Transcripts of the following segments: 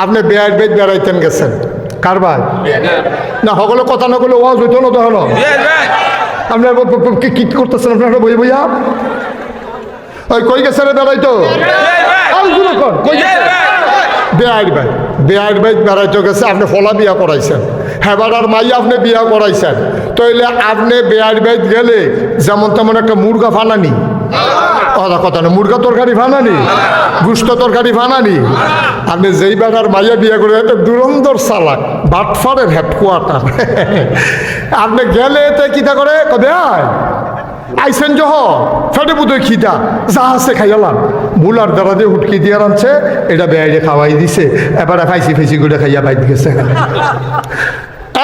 আপনি বেয়ার বেদ বেড়াইতেন গেছেন কার ভাই না সকলে কথা না করলে ওয়াজ হইতো না তখন আপনার কি করতেছেন আপনারা বই বইয়া ওই কই গেছেন বেড়াইতো বেয়ার ভাই বেড়াইতে গেছে আপনি ফলা বিয়া করাইছেন হেবারার মাইয়া আপনি বিয়া করাইছেন তাইলে আপনি বেয়ার বাইত গেলে যেমন তেমন একটা মুরগা ফানানি কথা না মুরগা তরকারি ফানানি গুস্ত তরকারি ফানানি আপনি যেই বেড়ার মাইয়া বিয়া করে একটা দুরন্দর চালাক বাটফারের হেডকোয়ার্টার আপনি গেলে এতে কিতা করে কবে আইসেন জহ ফেটে পুতো খিদা যা আছে খাইয়ালাম মুলার দ্বারা দিয়ে হুটকি দিয়ে আনছে এটা বেয়াইরে খাওয়াই দিছে এবার ফাইসি ফাইসি করে খাইয়া বাইত গেছে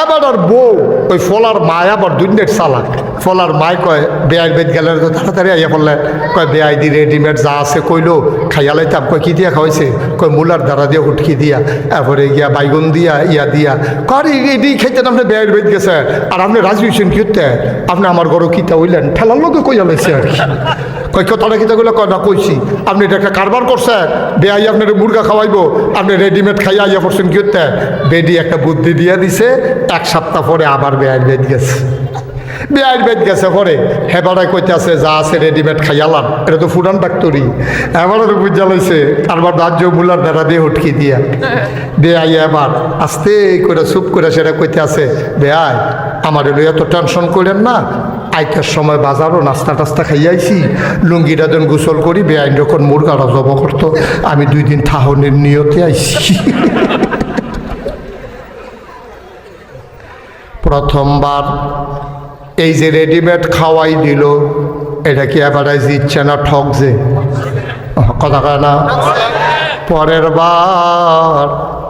এবার আর বউ ওই ফলার মায় আবার দুনিয়ার চালাক ফলার মায় কয় বেয়াই বেদ গেলে তো তাড়াতাড়ি আইয়া পড়লে কয় বেয়াই দি রেডিমেড যা আছে কইলো খাইয়া লাইতাম কয় কি দিয়া খাওয়াইছে কয় মুলার দ্বারা দিয়ে হুটকি দিয়া এরপরে গিয়া বাইগুন দিয়া ইয়া দিয়া কয় এটি খাইতেন আপনি বেয়াই বেদ গেছে আর আপনি রাজি হয়েছেন কি হতে আপনি আমার ঘরে কিতা হইলেন ঠেলার লোকে কইয়া লাইছে আর কি কয় কথাটা কিতাগুলো কয় না কইছি আপনি এটা একটা কারবার করছেন বেয়াই আপনার মুরগা খাওয়াইবো আপনি রেডিমেড খাইয়া আইয়া পড়ছেন কি হতে বেডি একটা বুদ্ধি দিয়া দিছে এক সপ্তাহ পরে আবার বেয়ার বেদ গেছে বেয়ার বেদ গেছে পরে হেবারায় কইতে আছে যা আছে রেডিমেড খাইয়ালাম এটা তো ফুরান ফ্যাক্টরি এবারও বুঝা লইছে আরবার রাজ্য মুলার দ্বারা দিয়ে হুটকি দিয়া বেয়াই এবার আস্তে করে চুপ করে সেটা কইতে আছে বেয়াই আমার এলো এত টেনশন করেন না আইটার সময় বাজারও নাস্তা টাস্তা খাইয়াইছি লুঙ্গিটা যখন গোসল করি বেআইন যখন মুরগারা জব করতো আমি 2 দিন থাহনের নিয়তে আইছি প্রথমবার এই যে রেডিমেড খাওয়াই দিল এটা কি এবারে জিতছে না ঠকছে কথা কয় না পরের বার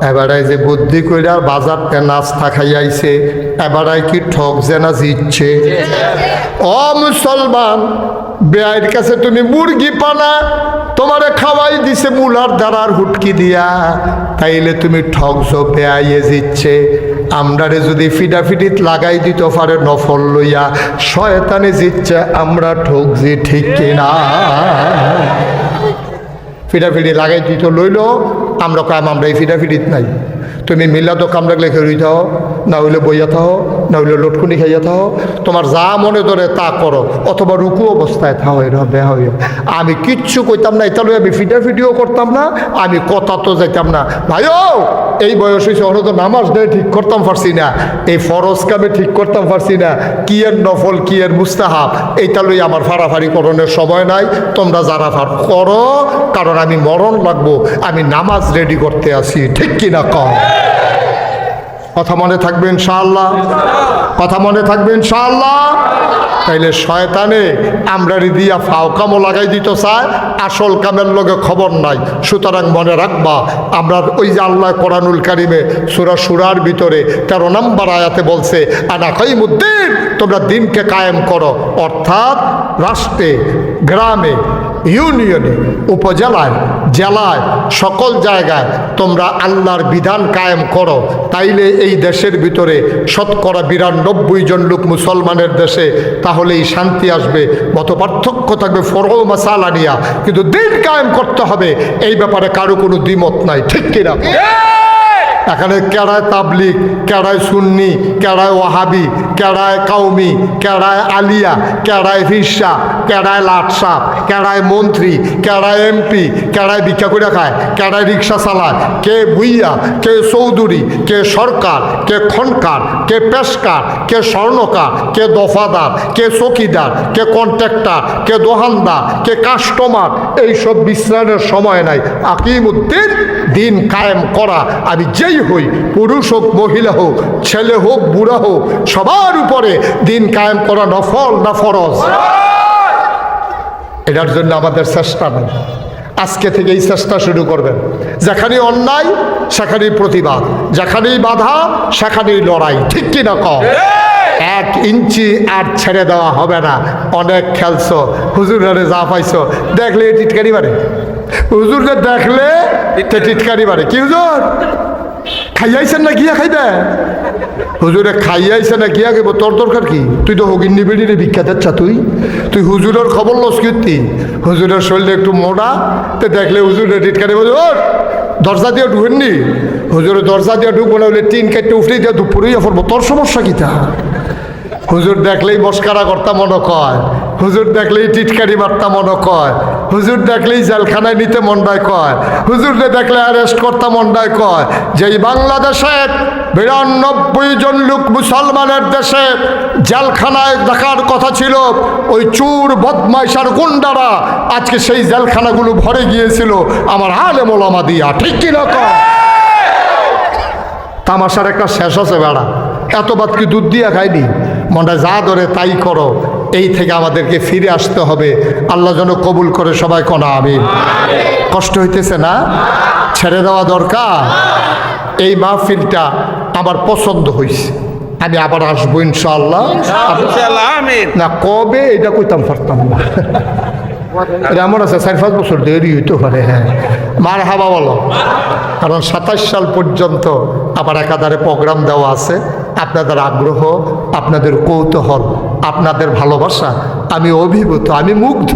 এবারে যে বুদ্ধি কইরা বাজারতে নাস্তা খাইয়াইছে এবারে কি ঠকছে না জিতছে ও মুসলমান বেআইর কাছে তুমি মুরগি পানা তোমারে খাওয়াই দিছে মুলার দ্বারার হুটকি দিয়া তাইলে তুমি ঠকছো বেআইয়ে জিতছে আমরারে যদি ফিডাফিডিত লাগাই দিত পারে নফল লইয়া শয়তানে জিতছে আমরা ঠকছি ঠিক কিনা ফিডাফিডি লাগাই দিত লইল আমরা কাম আমরা এই ফিডাফিডিত নাই তুমি মিলাদো কাম রাখলে খেয়ে থাও না হইলে বইয়া থাও না হইলে লটকুনি খাইয়া থাও তোমার যা মনে ধরে তা করো অথবা রুকু অবস্থায় থাও এরা বেহা হইয়া আমি কিচ্ছু কইতাম না এটা আমি ফিডাফিডিও করতাম না আমি কথা তো যাইতাম না ভাইও এই বয়স হয়েছে অন্য তো নামাজ দেয় ঠিক করতাম পারছি না এই ফরজ কামে ঠিক করতাম পারছি না কি এর নফল কি এর মুস্তাহাব এইটা লই আমার ফাড়াফাড়ি করণের সময় নাই তোমরা যারা ফার করো কারণ আমি মরণ লাগবো আমি নামাজ রেডি করতে আসি ঠিক কিনা কম কথা মনে থাকবে ইনশাআল্লাহ কথা মনে থাকবে ইনশাআল্লাহ তাইলে শয়তানে আমরা দিয়া ফাও কামও লাগাই দিত চায় আসল কামের লগে খবর নাই সুতরাং মনে রাখবা আমরা ওই যে আল্লাহ কোরআনুল কারিমে সূরা শুরার ভিতরে 13 নম্বর আয়াতে বলছে আনা কাইমুদ্দিন তোমরা দিনকে কায়েম করো অর্থাৎ রাষ্ট্রে গ্রামে ইউনিয়নে উপজেলায় জেলায় সকল জায়গায় তোমরা আল্লাহর বিধান কায়েম করো তাইলে এই দেশের ভিতরে শতকরা 92 জন লোক মুসলমানের দেশে তাহলেই শান্তি আসবে মত পার্থক্য থাকবে ফরও মাসালা নিয়া কিন্তু দিন কায়েম করতে হবে এই ব্যাপারে কারো কোনো দ্বিমত নাই ঠিক কিনা এখানে কেড়ায় তাবলিগ কেড়ায় সুন্নি কেড়ায় ওয়াহাবি কেড়ায় কাউমি কেড়ায় আলিয়া কেড়ায় ফিরসা কেড়ায় লাটসা কেড়ায় মন্ত্রী কেড়ায় এমপি কেড়ায় ভিক্ষা করে খায় কেড়ায় রিক্সা চালায় কে ভুইয়া কে চৌধুরী কে সরকার কে খনকার কে পেশকার কে স্বর্ণকার কে দফাদার কে চকিদার কে কন্ট্রাক্টর কে দোহানদার কে কাস্টমার এইসব বিশ্রামের সময় নাই আকিমুদ্দিন দিন কায়েম করা আমি যেই হই পুরুষ হোক মহিলা হোক ছেলে হোক বুড়া হোক সবার উপরে দিন কায়েম করা নফল না ফরজ এটার জন্য আমাদের চেষ্টা নেই আজকে থেকে এই চেষ্টা শুরু করবেন যেখানে অন্যায় সেখানেই প্রতিবাদ যেখানেই বাধা সেখানেই লড়াই ঠিক কিনা কম 1 ইঞ্চি আর ছেড়ে দেওয়া হবে না অনেক খেলছো হুজুরে যা পাইছো দেখলে টিটকারি মারে হুজুরে দেখলে টিটকারি মারে কি হুজুর খাইয়াইছেন না গিয়া খাইবে হুজুরে খাইয়াইছে না গিয়া খাইব তোর দরকার কি তুই তো হগিন্নি বেড়িরে ভিক্ষা দিচ্ছা তুই হুজুরের খবর লস কীর্তি হুজুরের শরীরে একটু মোটা তো দেখলে হুজুরে টিটকারি বলছে দরজা দিয়ে ঢুকেননি? হুজুরে দরজা দিয়ে ঢুকবো না হলে টিন কেটে উঠে দিয়ে দুপুরেই পড়বো, তোর সমস্যা কী তা? হুজুর দেখলেই মস্কারা করতাম মনে কয়, হুজুর দেখলেই টিটকারি মারতাম মনে কয়, হুজুর দেখলেই জেলখানায় নিতে মন্ডায় কয়, হুজুরকে দেখলে অ্যারেস্ট করতাম মন্ডায় কয়। যেই বাংলাদেশে 92 জন লোক মুসলমানের দেশে জেলখানায় দেখার কথা ছিল, ওই চুর বদমাইশার গুন্ডারা আজকে সেই জেলখানাগুলো ভরে গিয়েছিল আমার আলেম ওলামা দিয়া, ঠিক কিনা কয়? তামাশার একটা শেষ আছে বেড়া, এত বাদ কি দুধ দিয়া খাইনি? মনটা যা ধরে তাই করো, এই থেকে আমাদেরকে ফিরে আসতে হবে। আল্লাহ যেন কবুল করে, সবাই কনা আমিন। কষ্ট হইতেছে না? ছেড়ে দেওয়া দরকার। এই মাহফিলটা আমার পছন্দ হয়েছে, আমি আবার আসবো ইনশাআল্লাহ। না কবে এটা কইতাম পারতাম না, এমন আছে 4-5 বছর দেরি হইতে পারে। হ্যাঁ, মার হাবা বলো, কারণ 27 সাল পর্যন্ত আবার একাধারে প্রোগ্রাম দেওয়া আছে। আপনাদের আগ্রহ, আপনাদের কৌতূহল, আপনাদের ভালোবাসা, আমি অভিভূত, আমি মুগ্ধ,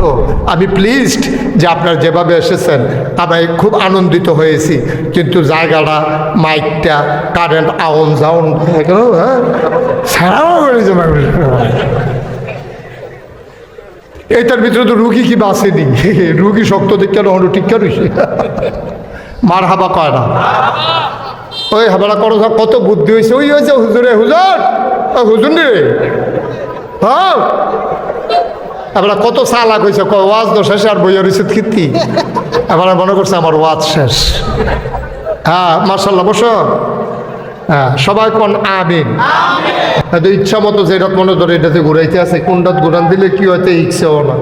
আমি প্লিজড যে আপনারা যেভাবে এসেছেন, আমি খুব আনন্দিত হয়েছি। কিন্তু জায়গাটা, মাইকটা, কারেন্ট আউন জাউন এইটার ভিতরে তো রুগী কি বাঁচেনি, রুগী শক্ত দেখতে হলো টিকা রয়েছে, মার হাবা কয় না। ওই হাবাটা করো, কত বুদ্ধি হয়েছে, ওই হয়েছে হুজুরে, হুজুর হুজুর রে, হ্যাঁ এবার কত চালাক হয়েছে, ওয়াজ তো শেষে আর বইয়া রয়েছে কীর্তি, এবার মনে করছে আমার ওয়াজ শেষ। হ্যাঁ মার্শাল্লাহ, বসো। হ্যাঁ সবাই কোন আমিন। ইচ্ছা মতো যেটা মনে ধরে এটাতে ঘুরাইতে আছে, কোনটাতে ঘুরান দিলে কি হয়তো ইচ্ছেও না।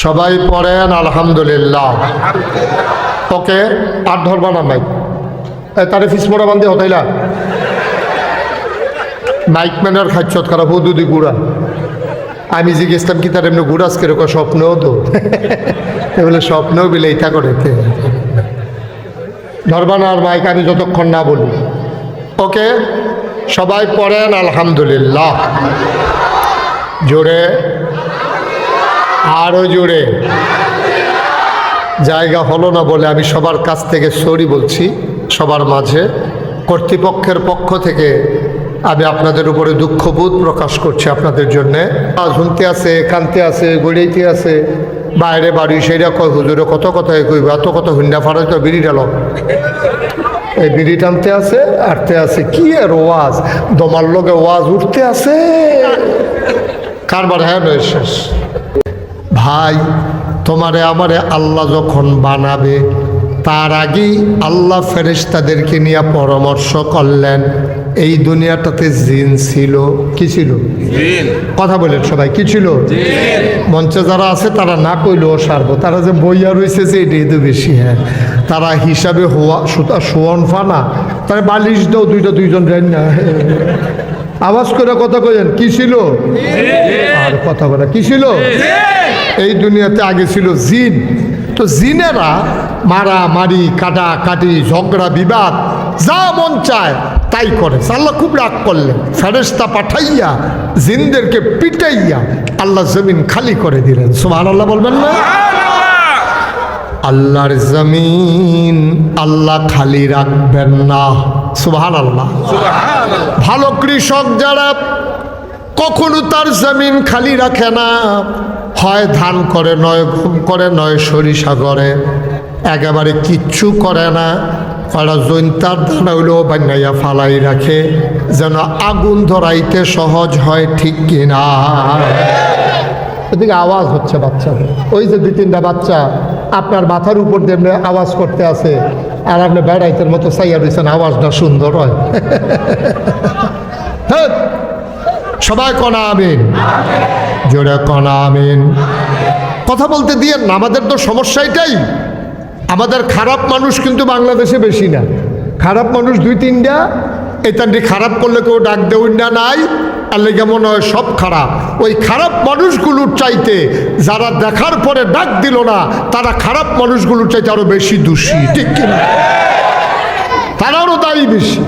সবাই পড়েন আলহামদুলিল্লাহ। ওকে, আর ধরবা না মাইক, তারে ফিসমোড়া বান্ধে হতাইলা মাইক ম্যানের খাচ্ছত খারাপ দুদি গুড়া। আমি জিজ্ঞেসলাম কি তার এমনি গুড়াস কিরকম, স্বপ্নও তো বলে স্বপ্নও বিলে ইতা করে ধরবা না আর মাইক, আমি যতক্ষণ না বলি। ওকে, সবাই পড়েন আলহামদুলিল্লাহ। জোরে, আরো জোরে। জায়গা হলো না বলে আমি সবার কাছ থেকে সরি বলছি, সবার মাঝে কর্তৃপক্ষের পক্ষ থেকে আমি আপনাদের উপরে দুঃখবোধ প্রকাশ করছি। আপনাদের জন্যে শুনতে আছে, কানতে আছে, গড়িয়েতে আছে, বাইরে বাড়ি সেইরা কয় হুজুরে কত কথাই কইব, এত কথা হুন্ডা ফাড়াই তো বিড়ি ডালো, এই বিড়ি টানতে আছে, আটতে আছে, কি আর ওয়াজ, দমার লোকে ওয়াজ উঠতে আছে, কারবার হ্যাঁ নয় শেষ। ভাই তোমারে আমারে আল্লাহ যখন বানাবে, তার আগেই আল্লাহ ফেরেশতাদেরকে নিয়ে পরামর্শ করলেন। এই দুনিয়াটাতে জিন ছিল, কি ছিল? কথা বলেন সবাই, কি ছিল? মঞ্চে যারা আছে তারা না কইলেও সারবো, তারা যে বইয়া রয়েছে যে এটাই তো বেশি। হ্যাঁ, তারা হিসাবে শোয়ন ফানা, তারা বালিশ দাও দুইজন রেন না, আওয়াজ করে কথা কইলেন, কি ছিল? আর কথা বলে কি ছিল? এই দুনিয়াতে আগে ছিল জিন। তো জিনেরা মারামারি, কাটাকাটি, ঝগড়া বিবাদ, যা মন চায় তাই করে। আল্লাহ খুব রাগ করলেন, ফেরেশতা পাঠাইয়া জিনদেরকে পিটাইয়া আল্লাহ জমিন খালি করে দিলেন। সুবহানাল্লাহ বলবেন না? আল্লাহর জমিন আল্লাহ খালি রাখবেন না। সুবহানাল্লাহ। ভালো কৃষক যারা কখনো তার জমিন খালি রাখে না, হয় ধান করে, নয় গম করে, নয় সরিষা করে, একেবারে কিচ্ছু করে না। কয়টা জৈন্তার দানা হইলেও বান্যাইয়া ফালাই রাখে, যেন আগুন ধরাইতে সহজ হয়, ঠিক কিনা? এদিকে আওয়াজ হচ্ছে বাচ্চাদের, ওই যে 2-3টা বাচ্চা আপনার মাথার উপর দিয়ে আওয়াজ করতে আছে, আর আপনি বেড়াইতের মতো চাইয়া দিয়েছেন, আওয়াজটা সুন্দর হয়। হ্যাঁ, সবাই কনা আমিন, জোরে কনা আমিন। কথা বলতে দিয়ে না, আমাদের তো সমস্যা এটাই। আমাদের খারাপ মানুষ কিন্তু বাংলাদেশে বেশি না, খারাপ মানুষ 2-3টা। এটাকে খারাপ করলে কেউ ডাক দেউন না নাই, আর লেগে মনে হয় সব খারাপ। ওই খারাপ মানুষগুলোর চাইতে যারা দেখার পরে ডাক দিল না, তারা খারাপ মানুষগুলোর চাইতে আরো বেশি দোষী, ঠিক কিনা? তারাও দায়ী বেশি,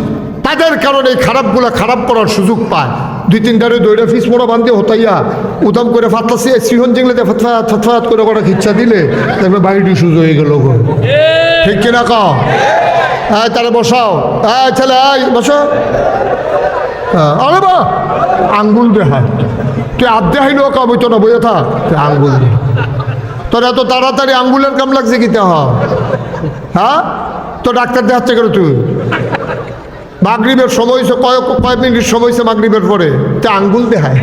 তাদের কারণে এই খারাপগুলো খারাপ করার সুযোগ পায়। 2-3টারে দইটা ফিস মোড়া বান্ধে হতাইয়া উদাম করে ফাতলাসি সিহন জিংলে ফতফাত ফতফাত করে কটা খিচ্ছা দিলে দেখবে বাড়িটি সুযোগ হয়ে গেল গো। ঠিক কিনা কও? হ্যাঁ তাহলে বসাও, হ্যাঁ ছেলে বসো। আরে বা আঙ্গুল দেহা তুই আধে হাইলেও কাম হইতো না, বইয়া থা তুই আঙ্গুল দে। তোর এত তাড়াতাড়ি আঙ্গুলের কাম লাগছে কি তে? হ্যাঁ তো ডাক্তার দেখাচ্ছে কেন তুই? মাগরিবের সময় হয়েছে, কয়েক মিনিট সময় হয়েছে মাগরিবের পরে, তে আঙ্গুল দেখায়।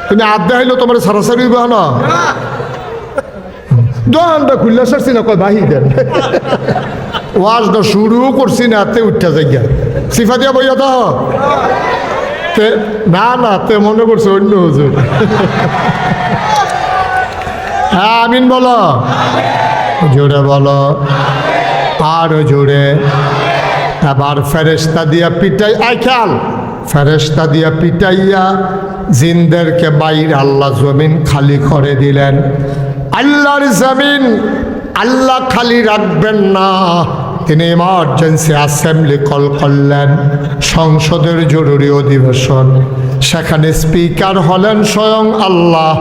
তুমি আধে হাইলেও তোমার সারাসারি হইবে না। দোকানটা খুললে সারছি না, কয় বাহি দেন। ওয়াজটা শুরু করছি না, তে উঠতে যাই সিফা দিয়া বইয়া তো না না তে মনে করছে অন্য হুজুর। হ্যাঁ আমিন বলো, জোরে বলো, আরো জোরে। এবার ফেরেশতা দিয়া পিটাই, আই খেয়াল, ফেরেশতা দিয়া পিটাইয়া জিনদেরকে বাইরে আল্লাহ জমিন খালি করে দিলেন। আল্লাহর জমিন আল্লাহ খালি রাখবেন না, তিনি ইমার্জেন্সি অ্যাসেম্বলি কল করলেন, সংসদের জরুরি অধিবেশন। সেখানে স্পিকার হলেন স্বয়ং আল্লাহ,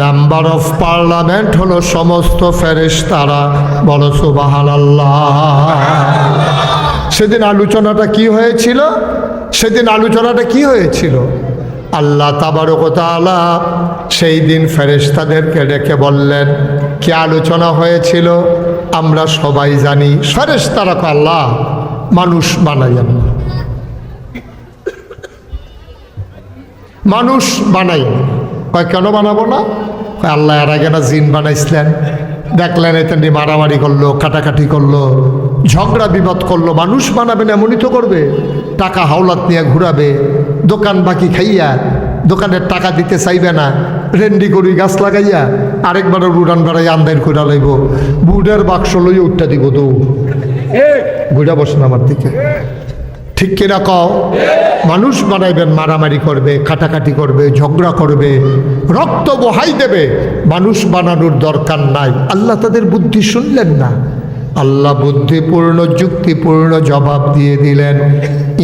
মেম্বার অফ পার্লামেন্ট হলো সমস্ত ফেরেশতারা। বলো সুবহানাল্লাহ। সেদিন আলোচনাটা কি হয়েছিল? সেদিন আলোচনাটা কি হয়েছিল? আল্লাহ তাবারক ওয়া তাআলা সেই দিন ফেরেশতাদেরকে ডেকে বললেন, কি আলোচনা হয়েছিল আমরা সবাই জানি। ফেরেশতারা কয় আল্লাহ মানুষ বানাইয়েন না, মানুষ বানাই। কয় কেন বানাবো না? কয় আল্লাহ এর আগে না জিন বানাইছিলেন, দেখলেন এতে মারামারি করলো, কাটাকাটি করলো, ঝগড়া বিবাদ করলো। মানুষ বানাবেন এমনই তো করবে, টাকা হাওলাত নিয়ে ঘুরাবে, দোকান বাকি খাইয়া দোকানের টাকা দিতে চাইবে না, রেন্ডি করি গাছ লাগাইয়া আরেকবার উড়ান বেড়াই আন্দার করে লাইব, বুডের বাক্স লইয়া উঠটা দিব তো ঘুরা বসেন আমার দিকে। ঠিক কিনা কও? মানুষ বানাইবেন, মারামারি করবে, কাটাকাটি করবে, ঝগড়া করবে, রক্ত বহাই দেবে। মানুষ বানানোর দরকার নাই। আল্লাহ তাদের বুদ্ধি শুনলেন না, আল্লাহ বুদ্ধিপূর্ণ যুক্তিপূর্ণ জবাব দিয়ে দিলেন,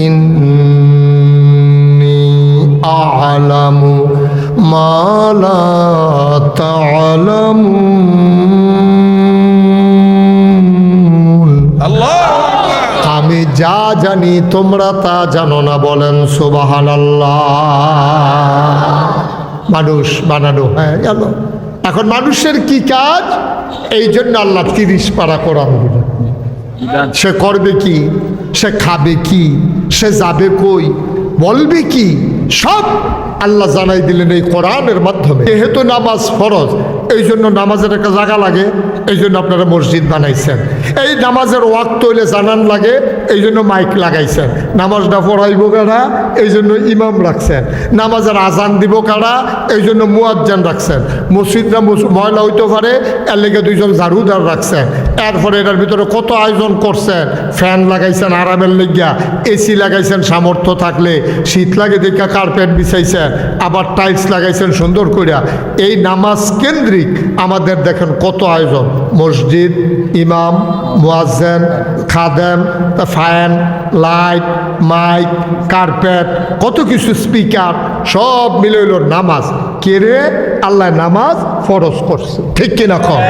ইন্নী আ'লামু মা লা তা'লামুন। আমি যা জানি তোমরা তা জানো না। বলেন সুবহানাল্লাহ। মানুষ বানানো হয়ে গেল। এখন মানুষের কি কাজ? এই জন্য আল্লাহ 30 পারা কোরআন দিলেন। সে করবে কি, সে খাবে কি, সে যাবে কই, বলবে কি, সব আল্লাহ জানাই দিলেন এই কোরআনের মাধ্যমে। যেহেতু নামাজ ফরজ, এই জন্য নামাজের একটা জায়গা লাগে, এই জন্য আপনারা মসজিদ বানাইছেন। এই নামাজের ওয়াক্ত হইলে জানান লাগে, এই জন্য মাইক লাগাইছেন। নামাজটা পড়াইব কারা, এই জন্য ইমাম রাখছেন। নামাজের আজান দিব কারা, এই জন্য মুয়াজ্জিন রাখছেন। মসজিদরা ময়লা হইতে পারে, এর লেগে 2জন ঝাড়ুদার রাখছেন। এরপরে এটার ভিতরে কত আয়োজন করছেন, ফ্যান লাগাইছেন আরামের লেগিয়া, এসি লাগাইছেন সামর্থ্য থাকলে, শীত লাগে দেখা কার্পেট বিছাইছেন, আবার টাইলস লাগাইছেন সুন্দর কইরা। এই নামাজ কেন্দ্রিক আমাদের দেখেন কত আয়োজন, মসজিদ, ইমাম, মুয়াজ্জিন, খাদেম, ফ্যান, লাইট, মাইক, কার্পেট, কত কিছু, স্পিকার, সব মিলে হইল নামাজ। কে রে? আল্লাহ নামাজ ফরজ করছে। ঠিক কিনা কম?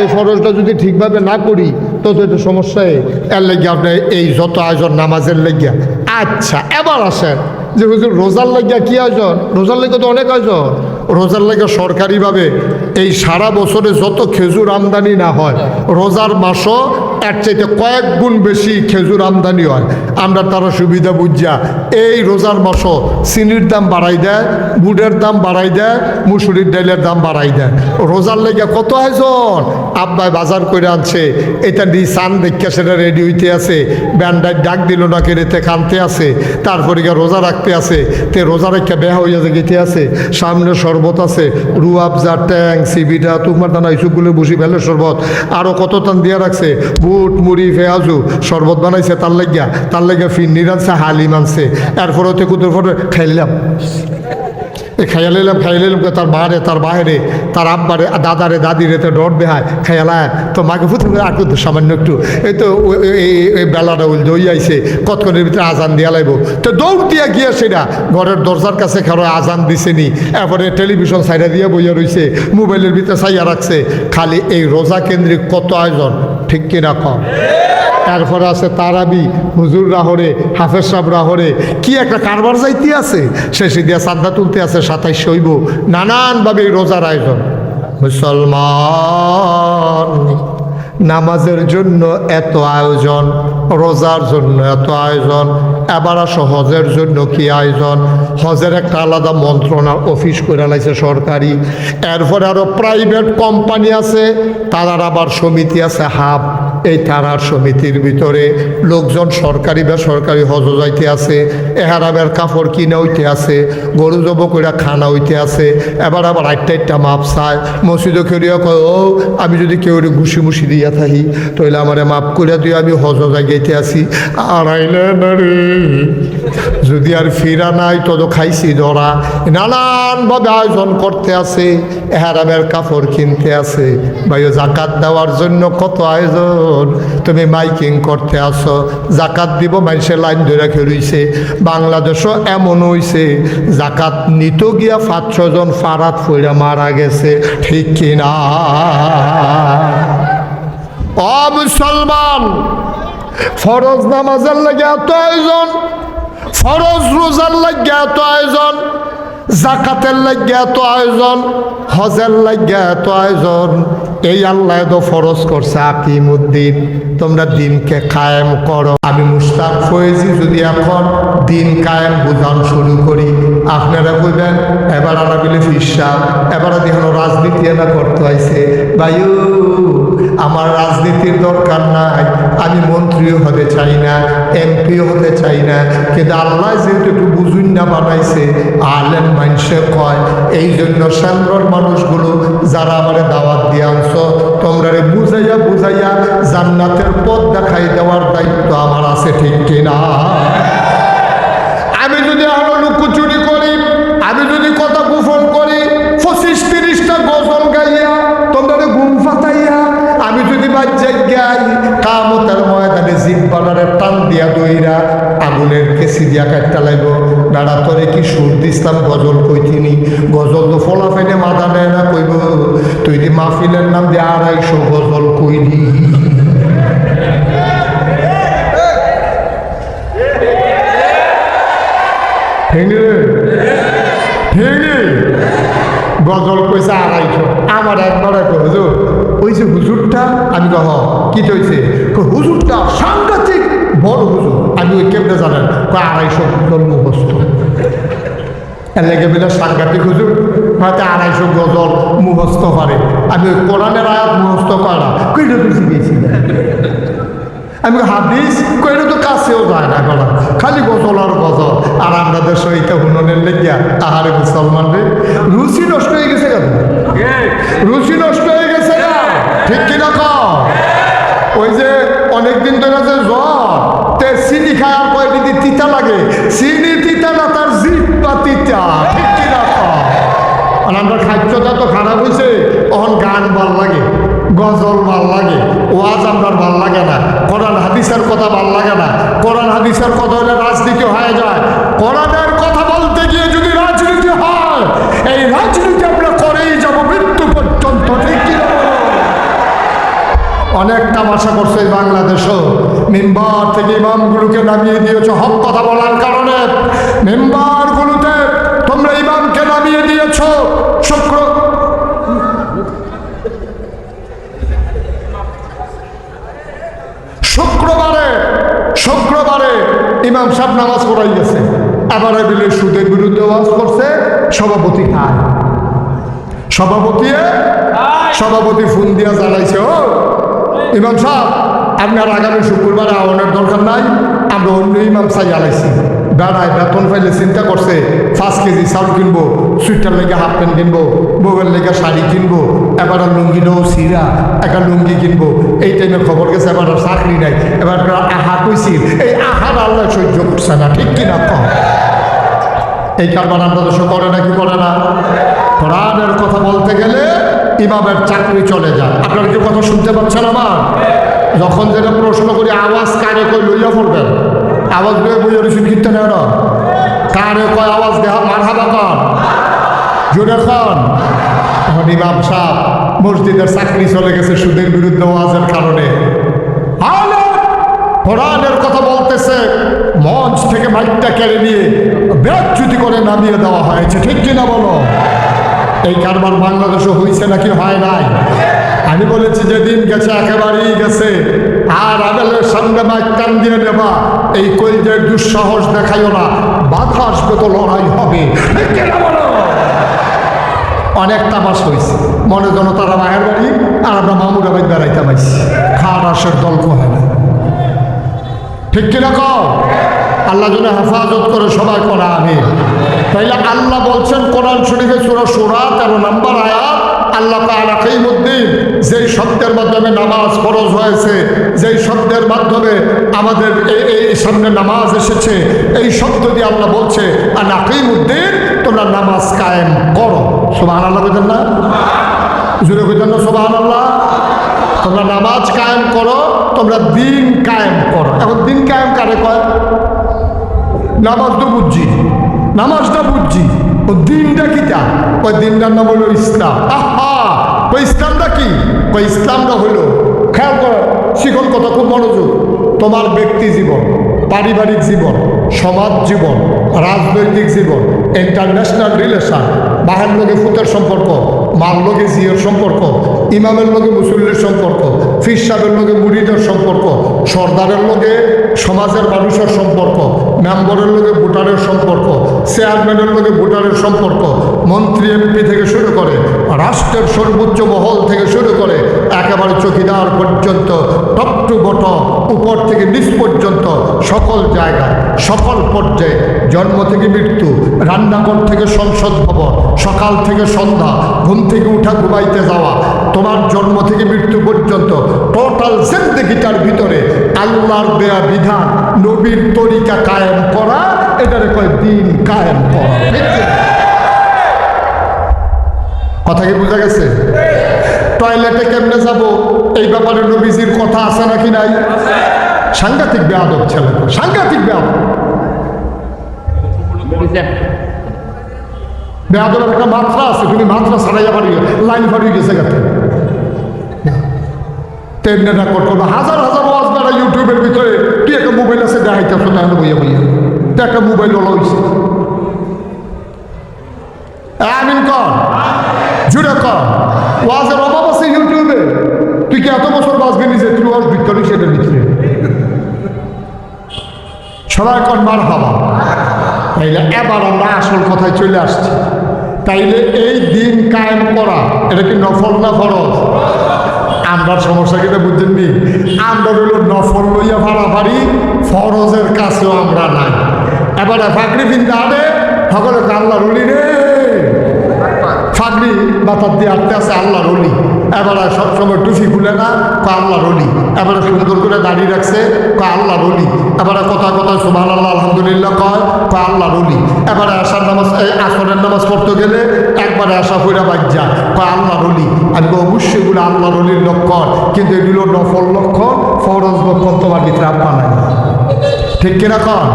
এই ফরজটা যদি ঠিকভাবে না করি তো এটা সমস্যায়, এর লেগে আপনি এই যত আয়োজন নামাজের লেগিয়া। আচ্ছা এবার আসেন যে হুজুর রোজার লাগিয়া কি আয়োজন? রোজার লেগে তো অনেক আয়োজন। রোজার লেগে সরকারিভাবে এই সারা বছরে যত খেজুর আমদানি না হয়, রোজার মাসও এর চাইতে কয়েক গুণ বেশি খেজুর আমদানি হয়। আমরা তারা সুবিধা বুঝিয়া এই রোজার মাসও চিনির দাম বাড়াই দেয়, বুটের দাম বাড়াই দেয়, মুসুরির ডালের দাম বাড়াই দেয়। রোজার লেগে কত আয়োজন। আব্বাই বাজার করে আনছে, এটা দিয়ে চান দেখা সেটা রেডি হইতে আছে, ব্যান্ডায় ডাক দিল না কেড়েতে কানতে আছে, তারপরে গিয়ে রোজা রাখতে আছে, তে রোজা রেখে বেহা হইয়া গেতে আছে, সামনে শরবত আছে, রুয়াবজা, ট্যাং, সিবিটা, তুকমার দানা, এইসবগুলো বসি ফেলে শরবত, আরও কত টান দিয়া রাখছে, বুট মুড়ি পেঁয়াজু শরবত বানাইছে, তার লাগিয়া ফিন্নি আনছে, হালিম আনছে। এরপর হতে কুতুর পরে খাইলাম এ খাইয়া লইলাম তার মারে তার বাহিরে তার আব্বারে দাদারে দাদিরে তো ডট বেহায় খাইয়ালায় তো মাকে প্রথমে আর করতো সামান্য একটু এই তো এই বেলাটা উল দই আইছে কতক্ষণের ভিতরে আজান দিয়া লাইব তো দৌড় দিয়া গিয়া সেটা ঘরের দরজার কাছে কারো আজান দিছে নি এরপরে টেলিভিশন সাইডা দিয়া বইয়া রইছে মোবাইলের ভিতরে সাইয়া রাখছে খালি এই রোজা কেন্দ্রিক কত আয়োজন ঠিক কিনা কম তারপরে আছে তারাবি হুজুর রাহরে হাফেজ সাহেব রাহরে কি একটা কারবার যাইতে আছে শেষে দিয়া চাঁদা তুলতে আছে 27 হইব নানানভাবে এই রোজার আয়োজন মুসলমান নামাজের জন্য এত আয়োজন রোজার জন্য এত আয়োজন এবার আসো হজের জন্য কি আয়োজন হজের একটা আলাদা মন্ত্রণার অফিস করে লাইছে সরকারি এরপরে আরো প্রাইভেট কোম্পানি আছে তারার আবার সমিতি আছে হাব এই তারার সমিতির ভিতরে লোকজন সরকারি বেসরকারি হজ যাইতে আছে এহারামের কাপড় কিনে হইতে আছে গরু জব করে খানা হইতে আছে এবার আবার আটটা মাপ চায় মসজিদে খেলিয়া কয় ও আমি যদি কেউ ঘুষি মুসি দিয়া থাকি তাহলে আমারে মাপ করে দিয়ে আমি হজ যাইতে আসি আর আইলে না রে যদি আর ফিরা নাই তত খাইছি ধরা নানানভাবে আয়োজন করতে আছে এহারামের কাপড় কিনতে আছে ভাই জাকাত দেওয়ার জন্য কত আয়োজন তুমি মাইকিং করতে আসো জাকাত দিব মানুষের লাইন ধরে খেলুইছে বাংলাদেশও এমন হইছে জাকাত নিত গিয়া 5-6 জন ফারাত ফইরা মারা গেছে ঠিক কিনা ও মুসলমান ফরজ নামাজের লাগে এত আয়োজন ফরজ রোজার লাগে এত আয়োজন জাকাতের লাগে এত আয়োজন হজের লাগে এত আয়োজন এই আল্লাহ তো ফরজ করছে আকিমুদ্দিন তোমরা দিনকে কায়েম করো আমি মুশতাক ফয়েজি যদি এখন দিন কায়েম বোঝান শুরু করি আপনারা কইবেন এবার আনা বিলে ফিসা এবার দেখুন রাজনীতি এনা করতে হয়েছে ভাইও আমার রাজনীতির দরকার নাই আমি মন্ত্রীও হতে চাই না এমপিও হতে চাই না কিন্তু আল্লাহ যেহেতু একটু বুঝুন না বানাইছে আলেম মানুষে কয় এই জন্য সান্দ্রর মানুষগুলো যারা আমার দাওয়াত দিয়ে আনছো তোমরা বুঝাইয়া বুঝাইয়া জান্নাতের পথ দেখাই দেওয়ার দায়িত্ব আমার আছে ঠিক কিনা আমি যদি আরো লুকোচুরি করি আমি যদি কথা গোপন করি 25-30টা গজল গাইয়া তোমরা ঘুম ফাটাইয়া আমি যদি বাজ্যাই গাই কামতের ময়দানে জিব্বাটারে টান দিয়া দইরা আগুনের কেসি দিয়া কাটতে লাগবো দাঁড়া তোরে কি সুর দিস্তাম গজল কইতিনি গজল তো ফলা ফেনে মাথা নেয় না কইব তুই দি মাহফিলের নাম দিয়ে 250 গজল কইলি গজল কইছে 250 আমার একবার হুজুর ওই যে হুজুরটা আমি কহ কি হয়েছে হুজুরটা সাংঘাতিক বড় হুজুর আমি ওই কেমনে জানেন 250 গজল মুখস্থ এর লেগে বলে সাংঘাতিক হুজুর হয়তো 250 গজল মুখস্থ পারে আমি ওই কোরআনের আয়াত মুখস্থ করা কইটা তো শিখেছি আমি হাদিস কইটা তো কাছেও যায় না করা খালি গজল আর গজল আর আমরা দেশ এইটা হুননের লেগিয়া আহারে মুসলমান রে রুচি নষ্ট হয়ে গেছে কেন রুচি নষ্ট হয়ে গেছে না ঠিক কিনা কম ওই যে অনেকদিন ধরে যে জ্বর তে চিনি খাওয়ার পর যদি তিতা লাগে চিনি তিতা না তার জিহ্বা তিতা ঠিক কিনা কম আর আমরা খাদ্যটা তো খারাপ হয়েছে তখন গান ভাল লাগে গজল ভাল লাগে ওয়াজ আপনার ভাল লাগে না কোরআন হাদিসের কথা ভাল লাগে না কোরআন হাদিসের কথা হলে রাজনীতি হয়ে যায় কোরআনের কথা বলতে গিয়ে যদি রাজনীতি হয় এই রাজনীতি আমরা করেই যাব মৃত্যু পর্যন্ত ঠিক কিনা অনেক তামাশা করছে বাংলাদেশও মেম্বার থেকে ইমামগুলোকে নামিয়ে দিয়েছ হক কথা বলার কারণে মেম্বারগুলোতে তোমরা ইমামকে নামিয়ে দিয়েছ শুক্রবারে ইমাম সাহেব নামাজ পড়াই গেছে এবারে বিলে সুদের বিরুদ্ধে ওয়াজ করছে সভাপতি খায় সভাপতি ফোন দিয়া জানাইছে ও ইমাম সাহেব আপনার আগামী শুক্রবারে আওয়ানোর দরকার নাই আমরা অন্য ইমাম চাই আলাইছি বেড়ায় বেতন পাইলে চিন্তা করছে 5 কেজি চাউল কিনবো সুইটার লেগে হাফ প্যান্ট কিনবো বউয়ের লেগে শাড়ি কিনবো এবার লুঙ্গি নেও সিরা একটা লুঙ্গি কিনবো এই টাইমে খবর গেছে এবার চাকরি নাই এবার 'আহা' কইছি, এই আহার আল্লাহ সহ্য করছে না, ঠিক কিনা কম? এই কারবার আমরা দেশে করে নাকি করে না? কোরআনের কথা বলতে গেলে ইমামের চাকরি চলে যায়। আপনারা কি কথা শুনতে পাচ্ছেন আমার? যখন যেটা প্রশ্ন করি আওয়াজ কারে কই লইয়া পড়বেন, আওয়াজ লইয়া বইয়া রয়েছেন কীর্তন না কারে কয় আওয়াজ দেহা মারহাবা কর জোরে খান। এখন ইমাম সাহেব মসজিদের চাকরি চলে গেছে সুদের বিরুদ্ধে ওয়াজের কারণে। কোরআনের কথা বলতেছে, মঞ্চ থেকে মাইকটা কেড়ে নিয়ে বেজ্জতি করে নামিয়ে দেওয়া হয়েছে, ঠিক কিনা বলো? এই কারবার বাংলাদেশে হয়েছে নাকি হয় নাই? আমি বলেছি যেদিন গেছে একেবারেই গেছে। আর আদালের সামনে মাইক টান দিয়ে নেবা, এই কলজের দুঃসাহস দেখাইও না, বাধা আসবে তো লড়াই হবে, ঠিক কিনা বলো? অনেক তামাশ হয়েছে, মনে যেন তারা মায়ের বাড়ি আর আমরা মামুরা বাড়ি বেড়াইতে পাইছি, খাওয়ার আসের দল্প হয় না, ঠিক কিনা কও? আল্লাহ যেন হেফাজত করে সবাই করা আমি। তাইলে আল্লাহ বলছেন কোরআন শরীফে সূরা শূরা 13 নম্বর আয়াত, আল্লাহ তাআলা কিয়ামুদ্দিন যেই শব্দের মাধ্যমে নামাজ ফরজ হয়েছে, যেই শব্দের মাধ্যমে আমাদের এই সামনে নামাজ এসেছে, এই শব্দ দিয়ে আল্লাহ বলছে আনা কিয়ামুদ্দিন, তোমরা নামাজ কায়েম করো। সুবহানাল্লাহ বলেন না? জোরে বলেন না সুবহানাল্লাহ? তোমরা নামাজ কায়েম করো, তোমরা দিন কায়েম করো। এখন দিন কায়েম কারে কয়? নামাজ তো বুঝছি, নামাজটা বুঝছি, ও দিনটা কি? তা ওই দিনটার নাম হলো ইসলাম। আহা, ওই ইসলামটা কি? ওই ইসলামটা হলো, খেয়াল করো, শিখন কথা খুব মনোযোগ, তোমার ব্যক্তি জীবন, পারিবারিক জীবন, সমাজ জীবন, রাজনৈতিক জীবন, ইন্টারন্যাশনাল রিলেশন, বাহের লোকে ফুতের সম্পর্ক, মার লোকে জিয়ের সম্পর্ক, ইমামের লোকে মুসল্লির সম্পর্ক, ফির সাহেবের লোকে মুরিদের সম্পর্ক, সর্দারের লোকে সমাজের মানুষের সম্পর্ক, মেম্বরের লোকে ভোটারের সম্পর্ক, চেয়ারম্যানের লোকে ভোটারের সম্পর্ক, মন্ত্রী এমপি থেকে শুরু করে রাষ্ট্রের সর্বোচ্চ মহল থেকে শুরু করে একেবারে চৌকিদার পর্যন্ত, টপ টু বটম, উপর থেকে নিচ পর্যন্ত সকল জায়গায়, সকল পর্যায়ে, জন্ম থেকে মৃত্যু, রান্নাঘর থেকে সংসদ ভবন, সকাল থেকে সন্ধ্যা, ঘুম থেকে উঠা ঘুমাইতে যাওয়া, তোমার জন্ম থেকে মৃত্যু পর্যন্ত টোটাল জিন্দেগিটার ভিতরে আল্লাহর দেয়া বিধান, নবীর তরিকা কায়েম করা, এটারে কয় দিন কায়েম করা। কথা কি বোঝা গেছে? টয়লেটে কেমনে যাব, এই ব্যাপারে নবীজির কথা আছে নাকি নাই? সাংঘাতিক বেয়াদব ছেলে, সাংঘাতিক বেয়াদব। বেয়াদবের একটা মাত্রা আছে, তুমি মাত্রা ছাড়াইয়া পারি, লাইন ফাড়িয়ে গেছে গেছে। তেমনি রেকর্ড করবো, হাজার হাজার ওয়াজ বেড়া ইউটিউবের ভিতরে, তুই একটা মোবাইল আছে দেখাইতে আসো, তাহলে বইয়া বইয়া তো একটা মোবাইল ওলা হয়েছে। আমিন কর, জুড়ে কর, ওয়াজের অভাব আছে ইউটিউবে। তুই কি এত বছর বাঁচবি নিজে, তুই ওয়াজ ভিতরে সেটার ভিতরে সবাই কর মারহাবা। তাইলে এবার আমরা আসল কথায় চলে আসছি। তাইলে এই দিন কায়েম করা, এটা কি নফল না ফরজ? আমরা সমস্যা কিনা বুঝছেন নি? আমরা হইল নফল লইয়া ভাড়াভাড়ি, ফরজের কাছেও আমরা নাই। এবারে ফাঁকরি ফিনতে আনে সকলে আল্লাহ রুলি রে, ফাঁকরি বাতার দিয়ে আটতে আছে আল্লাহ রুলি। এবারে সবসময় টুফি খুলে না, আল্লাহ রলি। এবারে সুন্দর করে দাঁড়িয়ে রাখছে, আল্লাহ রলি। এবারে কথা কথা সুবহানাল্লাহ আলহামদুলিল্লাহ কয়, আল্লাহ রলি। এবারে আশার নামাজ, আসরের নামাজ পড়তে গেলে একবারে আশা কইরা বাদ যায়, আল্লাহ রলি। আমি অবশ্যই এগুলো আল্লাহ রলির লক্ষণ, কিন্তু এগুলো নফল লক্ষণ, ফরজ লক্ষণ তোমার ভিতরে আপা নাই, ঠিক কিনা কন?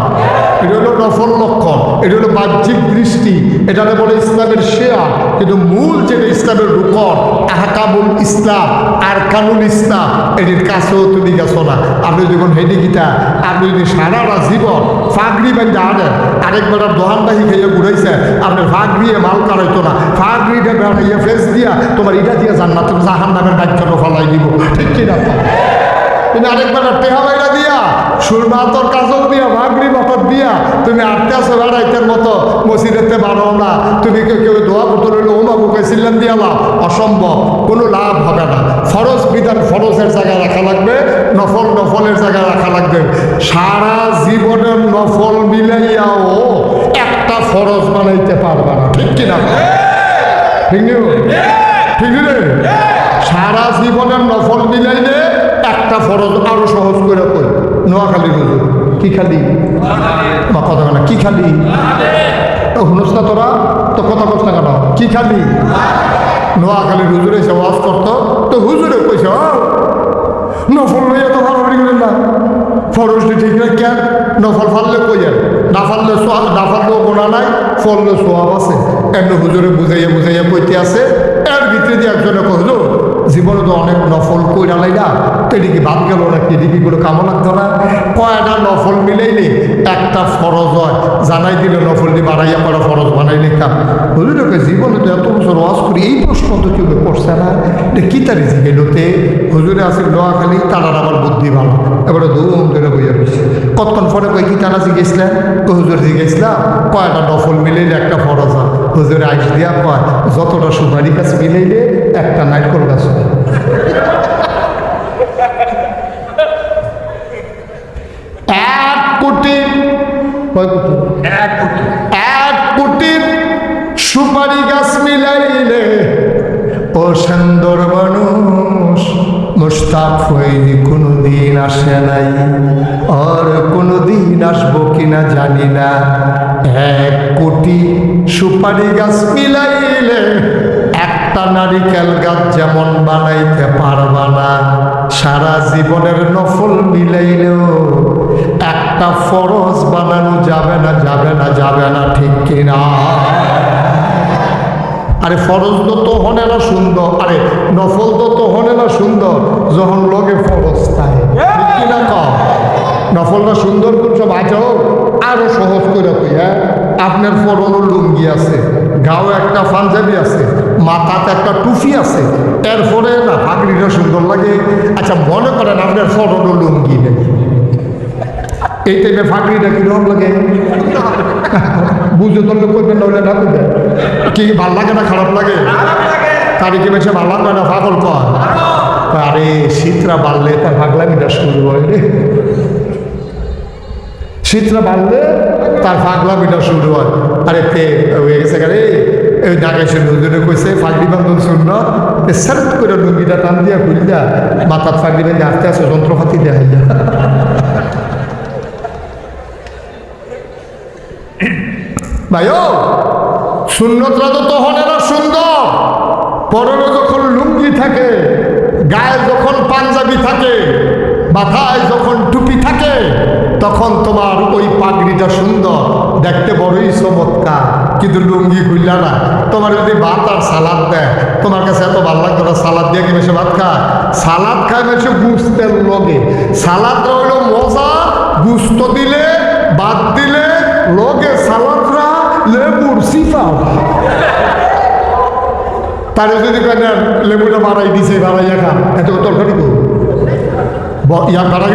এটা হলো নফল লক্ষণ, এটা হলো বাহ্যিক দৃষ্টি, এটাকে বলে ইসলামের শেয়া। কিন্তু মূল যেটা ইসলামের রুকন, আহকামুল ইসলাম, আরকানুল ইসলাম, এটির কাছেও তুমি গেছো না। আপনি যখন হেডি গীতা, আপনি যদি সারাটা জীবন ফাগড়ি বান্ধা আনেন, আরেকবার দোহানবাহী খেয়ে ঘুরাইছে, আপনার ফাগড়িয়ে মাল কারাইতো না, ফাগড়িটা বেড়াইয়া ফেস দিয়া তোমার ইটা দিয়ে জান্নাত, তুমি জাহান নামের বাক্যটা ফলাই দিব, ঠিক কিনা? তুমি আরেকবার টেহা বাইরা দিয়া, সুরমা তোর কাজল দিয়া, ভাগরি বাতার দিয়া তুমি আটতে আসো বেড়াইতের মতো, মসজিদেতে বাড়াও না। তুমি কেউ দোয়া করতে রইল, ওমা বুকে সিল্লাম দিয়ালাম, অসম্ভব, কোনো লাভ হবে না। ফরজ বিধান ফরজের জায়গায় রাখা লাগবে, নফল নফলের জায়গায় রাখা লাগবে। সারা জীবনের নফল মিলাইয়াও একটা ফরজ বানাইতে পারবে না, ঠিক কিনা? ঠিক নিও, ঠিক রে? সারা জীবনের নফল মিলাইলে একটা ফরজ আরো সহজ করে কই, নোয়াখালী হুজুর কি খালি বা কথা বলে কি খালি হুনুস না তোরা তো কথা কষ্ট না কেন কি খালি নোয়াখালী হুজুরে এসে ওয়াজ করতো তো হুজুরে কইছে নফল লইয়া তো ভালো করেন না ফরজ ঠিক না কেন নফল ফাললে কইয়েন না ফাললেও গোনা নাই ফললে সোয়াব আছে এমনি হুজুরে বুঝাইয়া বুঝাইয়া কইতে আছে এর ভিতরে দিয়ে একজনে কইল জীবনে তো অনেক নফল কইরা লাই না তো এদিকে বাদ গেল নাকি এদিকে কোনো কামও লাগতো না কয়টা নফল মিলেইলে একটা ফরজ হয় জানাই দিলে নফল দিয়ে বাড়াইয়া করা ফরজ বানাই নিতাম হুজুরকে জীবনে তো এত বছর ওয়াজ করি এই প্রশ্ন তো কেউ করছে না এটা কি তারি জিগেলোতে হুজুরে আছে নোয়াখালী তারার আমার বুদ্ধি ভালো এবারে ধুম ধরে বইয়া রয়েছে কতক্ষণ পরে কই কি তারা জিজ্ঞেসলেন হুজুর জিজ্ঞেসলাম কয়টা নফল মিলাইলে একটা ফরজ হয় হুজুরে আইস দিয়া কয় যতটা সুপারি গাছ মিলাইলে একটা নারকল গাছ হয় এক কোটি সুপারি গাছ মিলাইলে ও সুন্দর মানুষ মুস্তাক হইনি কোনোদিন আসে নাই আর কোনোদিন আসবো কিনা জানি না 1 কোটি সুপারি গাছ মিলাইলে একটা নারিকেল গাছ যেমন বানাইতে পারবা না সারা জীবনের নফল মিলাইলেও একটা ফরজ বানানো যাবে না যাবে না যাবে না ঠিক কিনা আরে ফরজ তো হনে না সুন্দর আরে নফল তো হনে না সুন্দর যখন লগে ফরজ থাকে ঠিক কিনা কম নফলটা সুন্দর কোন সব আজও আরো সহজ করে কই হ্যাঁ আপনার ফরজের লুঙ্গি আছে গাও একটা পাঞ্জাবি আছে মাথাতে একটা টুপি আছে এরপরে না পাগড়িটা সুন্দর লাগে আচ্ছা মনে করেন আপনার ফরজের লুঙ্গি নেই এই টাইপের পাগড়িটা কিরকম লাগে বুঝে তোর করবেন না হলে না করবেন কি ভাল লাগে না খারাপ লাগে তারিখে বেশি ভালো লাগে না পাগল কর আরে শীতরা বাড়লে তার পাগলামিটা শুরু হয় রে শীতরা বাড়লে তার পাগলামিটা শুরু হয় আরে তে হয়ে গেছে রে ওই নাগেশ্বর হুজুরে কইছে ফাগড়ি বান্ধব শূন্য সার্ট করে লুঙ্গিটা টান দিয়া খুললা মাথার ফাগড়ি বেঁধে আস্তে আস্তে যন্ত্রপাতি দেখাই যা ভাইও সুন্নতরা তো তখনেরা সুন্দর পরনে যখন লুঙ্গি থাকে গায়ে যখন পাঞ্জাবি থাকে মাথায় যখন টুপি থাকে তখন তোমার ওই পাগড়িটা সুন্দর দেখতে বড়ই চমৎকার কিন্তু লুঙ্গি খুললা না তোমার যদি ভাত আর সালাদ দেয় তোমার কাছে এত ভালো লাগতো না সালাদ দিয়ে কি বেশি ভাত খায় সালাদ খায় বেশি গুস্তের লগে সালাদ হইল মজা গুস্ত দিলে ভাত দিলে লগে সালাদরা লেবুর সিফাও তারে যদি লেবুটা বাড়াই দিছে বাড়াইয়া খান এত তরকারি তো ইয়ার বাড়াই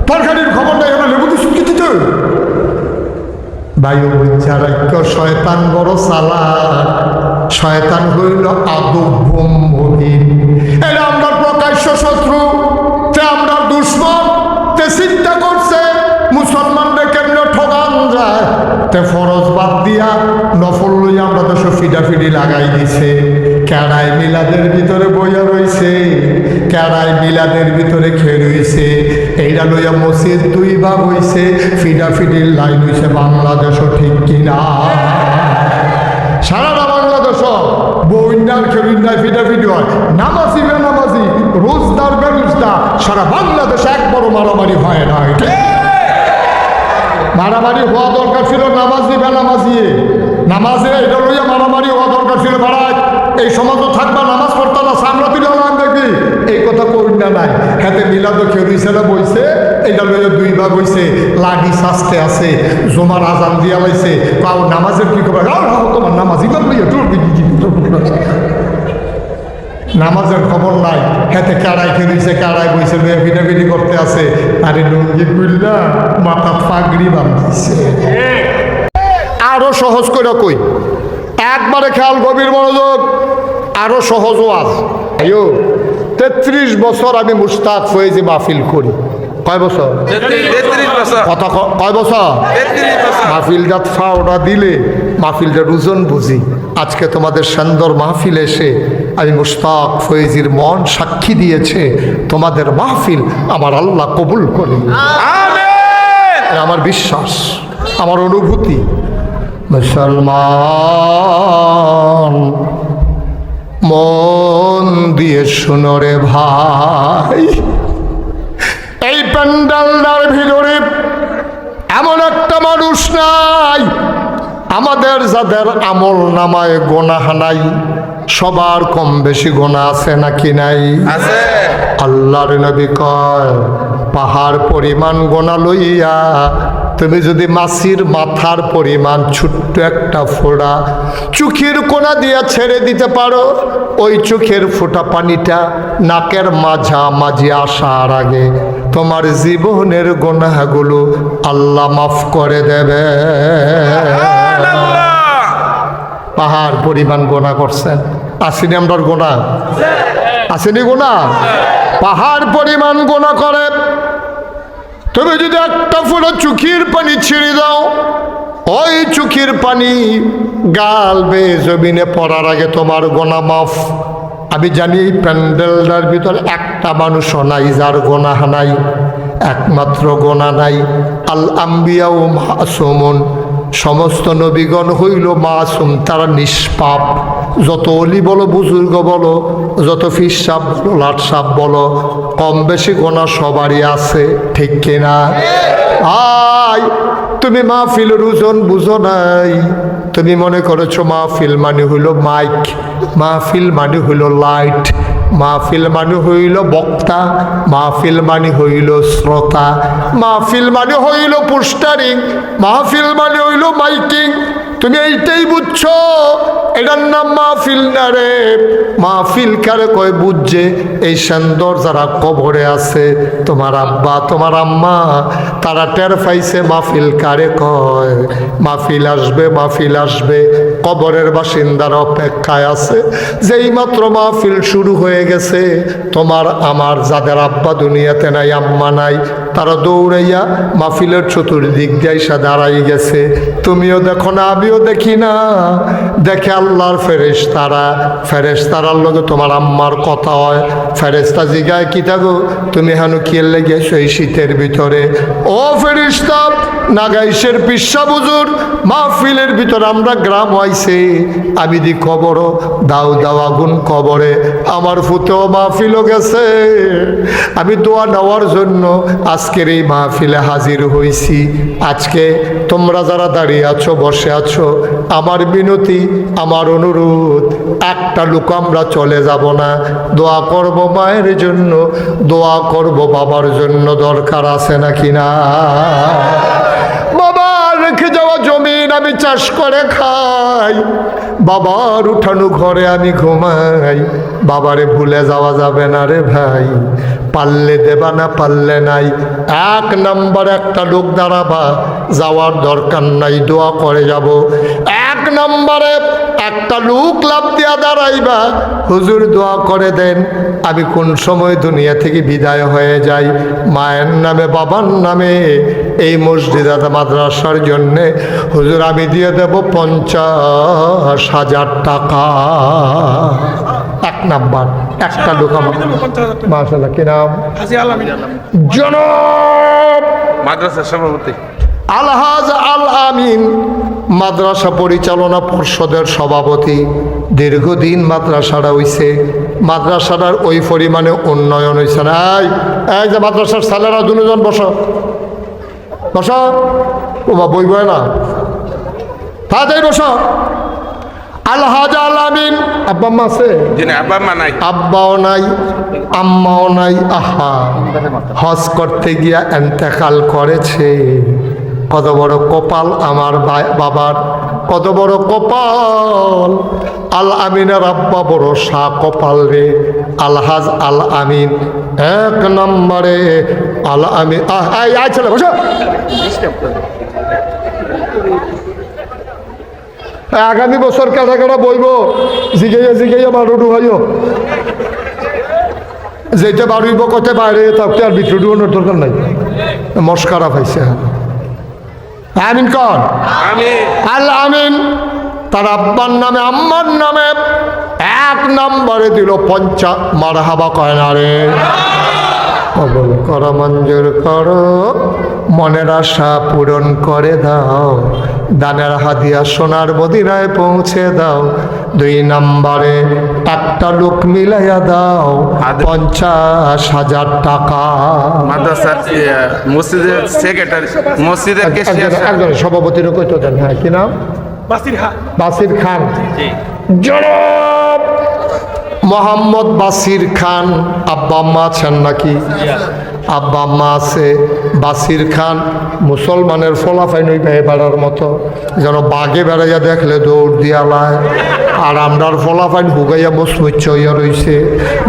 তরকারির খবর নাই এবার লেবু দিয়ে শুকিয়ে দিতে বায়ু বিচারাক্য শয়তান বড় চালাক শয়তান হইল আদব্য মহিন এরা আমরা প্রকাশ্য শত্রু তে আমরা দুশ্মন তে চিন্তা করছে মুসলমানদের কেমনে ঠগান যায় তে ফরজ বাদ দিয়া নফল লইয়া আমরা তো সব ফিডাফিডি লাগাই দিছে কেড়াই মিলাদের ভিতরে বইয়া রইছে কেড়াই মিলাদের ভিতরে খেয়ে রইছে এইটা লইয়া মসজিদ 2 ভাগ হইছে ফিডাফিডির লাইন হইছে বাংলাদেশও ঠিক কিনা সারা বাংলাদেশ বইন্যার খেবিন্যায় ফিডাফিডি হয় নামাজি বেনামাজি রোজদার বেরোজদার সারা বাংলাদেশে এক বড় মারামারি হয় না এটা মারামারি হওয়া দরকার ছিল নামাজি বেনামাজি নামাজে এটা লইয়া মারামারি হওয়া দরকার ছিল বাড়ায় এই সমাজও থাকবা নামাজ পড়তা না সামলা তুলে দেখবি এই কথা কইনা নাই হাতে মিলাদ খেয়ে বইছে এটা লইয়া 2 ভাগ হইছে লাঠি শাস্তে আছে জমার আজান দিয়া লাইছে কাউ নামাজের কি খবর তোমার নামাজ ইমাম লইয়া নামাজের খবর নাই হাতে কাড়াই খেয়েছে কাড়াই বইছে লইয়া ফিটাফিটি করতে আছে আরে লুঙ্গি খুললা মাথা পাগড়ি বাঁধছে আরো সহজ করে কই একবারে খেয়াল গভীর মনোযোগ আরো সহজ ওয়াজ আইও 33 বছর আমি মুস্তাক ফয়েজি মাহফিল করি কয় বছর 33 বছর কথা কয় বছর 33 বছর মাহফিলটা ফাওড়া দিলে মাহফিলটা রুজন বুঝি আজকে তোমাদের সুন্দর মাহফিল এসে আমি মুস্তাক ফয়েজির মন সাক্ষী দিয়েছে তোমাদের মাহফিল আমার আল্লাহ কবুল করে আমিন আমার বিশ্বাস আমার অনুভূতি মুসলমান মন দিয়ে শুনো রে ভাই, এই প্যান্ডেলটার ভিতরে এমন একটা মানুষ নাই আমাদের যাদের আমল নামায় গোনাহ নাই, সবার কম বেশি গোনা আছে নাকি নাই? আছে। আল্লাহর নবী কয় পাহাড় পরিমাণ গোনা লইয়া তুমি যদি মাছির মাথার পরিমাণ ছোট্ট একটা ফোঁটা চোখের কোনা দিয়া ছেড়ে দিতে পারো, ওই চোখের ফোঁটা পানিটা নাকের মাঝামাঝি আসার আগে তোমার জীবনের গোনাগুলো আল্লাহ মাফ করে দেবে। পাহাড় পরিমাণ গোনা করছেন, আসেনি আমরার গোনা? আসেনি গোনা? পাহাড় পরিমাণ গোনা করে তুমি যদি একটা ফোঁটা চোখের পানি ছেড়ে দাও, ওই চোখের পানি গাল বেয়ে জমিনে পড়ার আগে তোমার গোনা মাফ। আমি জানি এই প্যান্ডেলটার ভিতর একটা মানুষও নাই যার গোনাহ নাই, একমাত্র গোনা নাই। আল আম্বিয়া ও মাসুমুন, সমস্ত নবীগণ হইল মাসুম, তারা নিষ্পাপ। যত অলি বলো, বুজুর্গ বলো, যত ফিস সাপ বলো, লাট সাপ বলো, কম বেশি গোনা সবারই আছে, ঠিক কিনা? আয় তুমি মাহফিলের ওজন বুঝো নাই, তুমি মনে করেছো মাহফিল মানে হইল মাইক, মাহফিল মানে হইল লাইট, মাহফিল মানে হইল বক্তা, মাহফিল মানে হইল শ্রোতা, মাহফিল মানে হইল পোস্টারিং, মাহফিল মানে হইল মাইকিং। তুমি এইটাই বুঝছো, এটার নাম মাহফিল না রে। মাহফিল কারে কয় বুঝছে? এই সুন্দর যারা কবরে আছে, তোমার আব্বা তোমার আম্মা, তারা টের পাইছে মাহফিল কারে কয়। মাহফিল আসবে, মাহফিল আসবে, কবরের বাসিন্দারা অপেক্ষায় আছে। যেই মাত্র মাহফিল শুরু হয়ে গেছে, তোমার আমার যাদের আব্বা দুনিয়াতে নাই, আম্মা নাই, তারা দৌড়াইয়া মাহফিলের চতুর্দিক দিয়ে এসে দাঁড়াই গেছে। তুমিও দেখো না, আমিও দেখি না, দেখে আল্লাহর ফেরেশতারা, ফেরেশতারার লগে তোমার আম্মার কথা হয়। ফেরেশতা জিগায় কি থাকো তুমি হানু কিয়েলে গেছো এই শীতের ভিতরে? ও ফেরেশতা নাগাইশের পিসা বুজুর মাহফিলের ভিতরে আমরা গ্রাম হইছে, আমি দি কবর দাও দাও আগুন কবরে, আমার ফুতেও মাহফিলও গেছে, আমি দোয়া নেওয়ার জন্য আজকের এই মাহফিলে হাজির হইছি। আজকে তোমরা যারা দাঁড়িয়ে আছো, বসে আছো, আমার বিনতি, আমার অনুরোধ, একটা লোক আমরা চলে যাব না। দোয়া করব মায়ের জন্য, দোয়া করব বাবার জন্য, দরকার আছে নাকি না? বাবা রেখে যাওয়া জমিন আমি চাষ করে খাই, বাবার উঠানো ঘরে আমি ঘুমাই, বাবারে ভুলে যাওয়া যাবে না রে ভাই। পারলে দেবা, না পারলে নাই। এক নাম্বার একটা লোক দাঁড়াবা, যাওয়ার দরকার নাই, দোয়া করে যাব। এক নম্বরে একটা লোক লাভ দিয়া দাঁড়াইবা, হুজুর দোয়া করে দেন আমি কোন সময় দুনিয়া থেকে বিদায় হয়ে যাই, মায়ের নামে বাবার নামে এই মসজিদ মাদ্রাসার জন্যে হুজুর আমি দিয়ে দেব 50,000 টাকা। এক নাম্বার একটা লোক আমার মাশাআল্লাহ, কি নাম? জনাব মাদ্রাসার সভাপতি আলহাজ আল আমিন, মাদ্রাসা পরিচালনা পর্ষদের সভাপতি। দীর্ঘদিন মাদ্রাসাটা হইছে, মাদ্রাসাটার ওই পরিমাণে উন্নয়ন হয়েছে না। এই যে মাদ্রাসার ছেলেরা দুজন বসো, বসো, ও বা বই বয় না, তাড়াতাড়ি বসো। আলহাজ আল আমিন, আব্বা আম্মা আছে? আব্বা আম্মা নাই, আব্বাও নাই, আম্মাও নাই। আহা, হজ করতে গিয়া এন্তেকাল করেছে। কত বড় কপাল আমার বাবার, কত বড় কপাল। আল আমিনের আব্বা বড় শাহ কপাল রে। আলহাজ আল আমিন এক নম্বরে। আল আমিন ছেলে বসো। আগামী বছর কাটা কাটা বইব, জিগাইয়া জিগাইয়া বারো ডুবাইও, যেটা বাড়িব কতে বাইরে থাকতে আর ভিতরে ডুবানোর দরকার নাই। মস্কারা পাইছে। আমিন কর। আল আমিন তার আব্বার নামে আম্মার নামে এক নম্বরে দিল 50। মারহাবা কয় না রে? কবুল কর, মঞ্জুর করো। মনের আশা পূরণ করে দাও, দানের হাদিয়া সোনার মদিনায় পৌঁছে দাও। 2 নম্বরে একটা লোক মিলাইয়া দাও 50,000 টাকা। মাদ্রাসার মসজিদের সেক্রেটারি, মসজিদের একজন সভাপতিরও কইতে দেন। হ্যাঁ, কি নাম? বাসির খান। জনাব মোহাম্মদ বাসির খান। আব্বা আম্মা আছেন নাকি? আব্বা আম্মা আছে। বাসির খান মুসলমানের ফলাফাই নই পেয়ে বেড়ার মতো, যেন বাঘে বেড়াইয়া দেখলে দৌড় দিয়ালায়। আর আমরার ফলাফাইন হুগাইয়া মসমুচ্ছ হইয়া রইছে,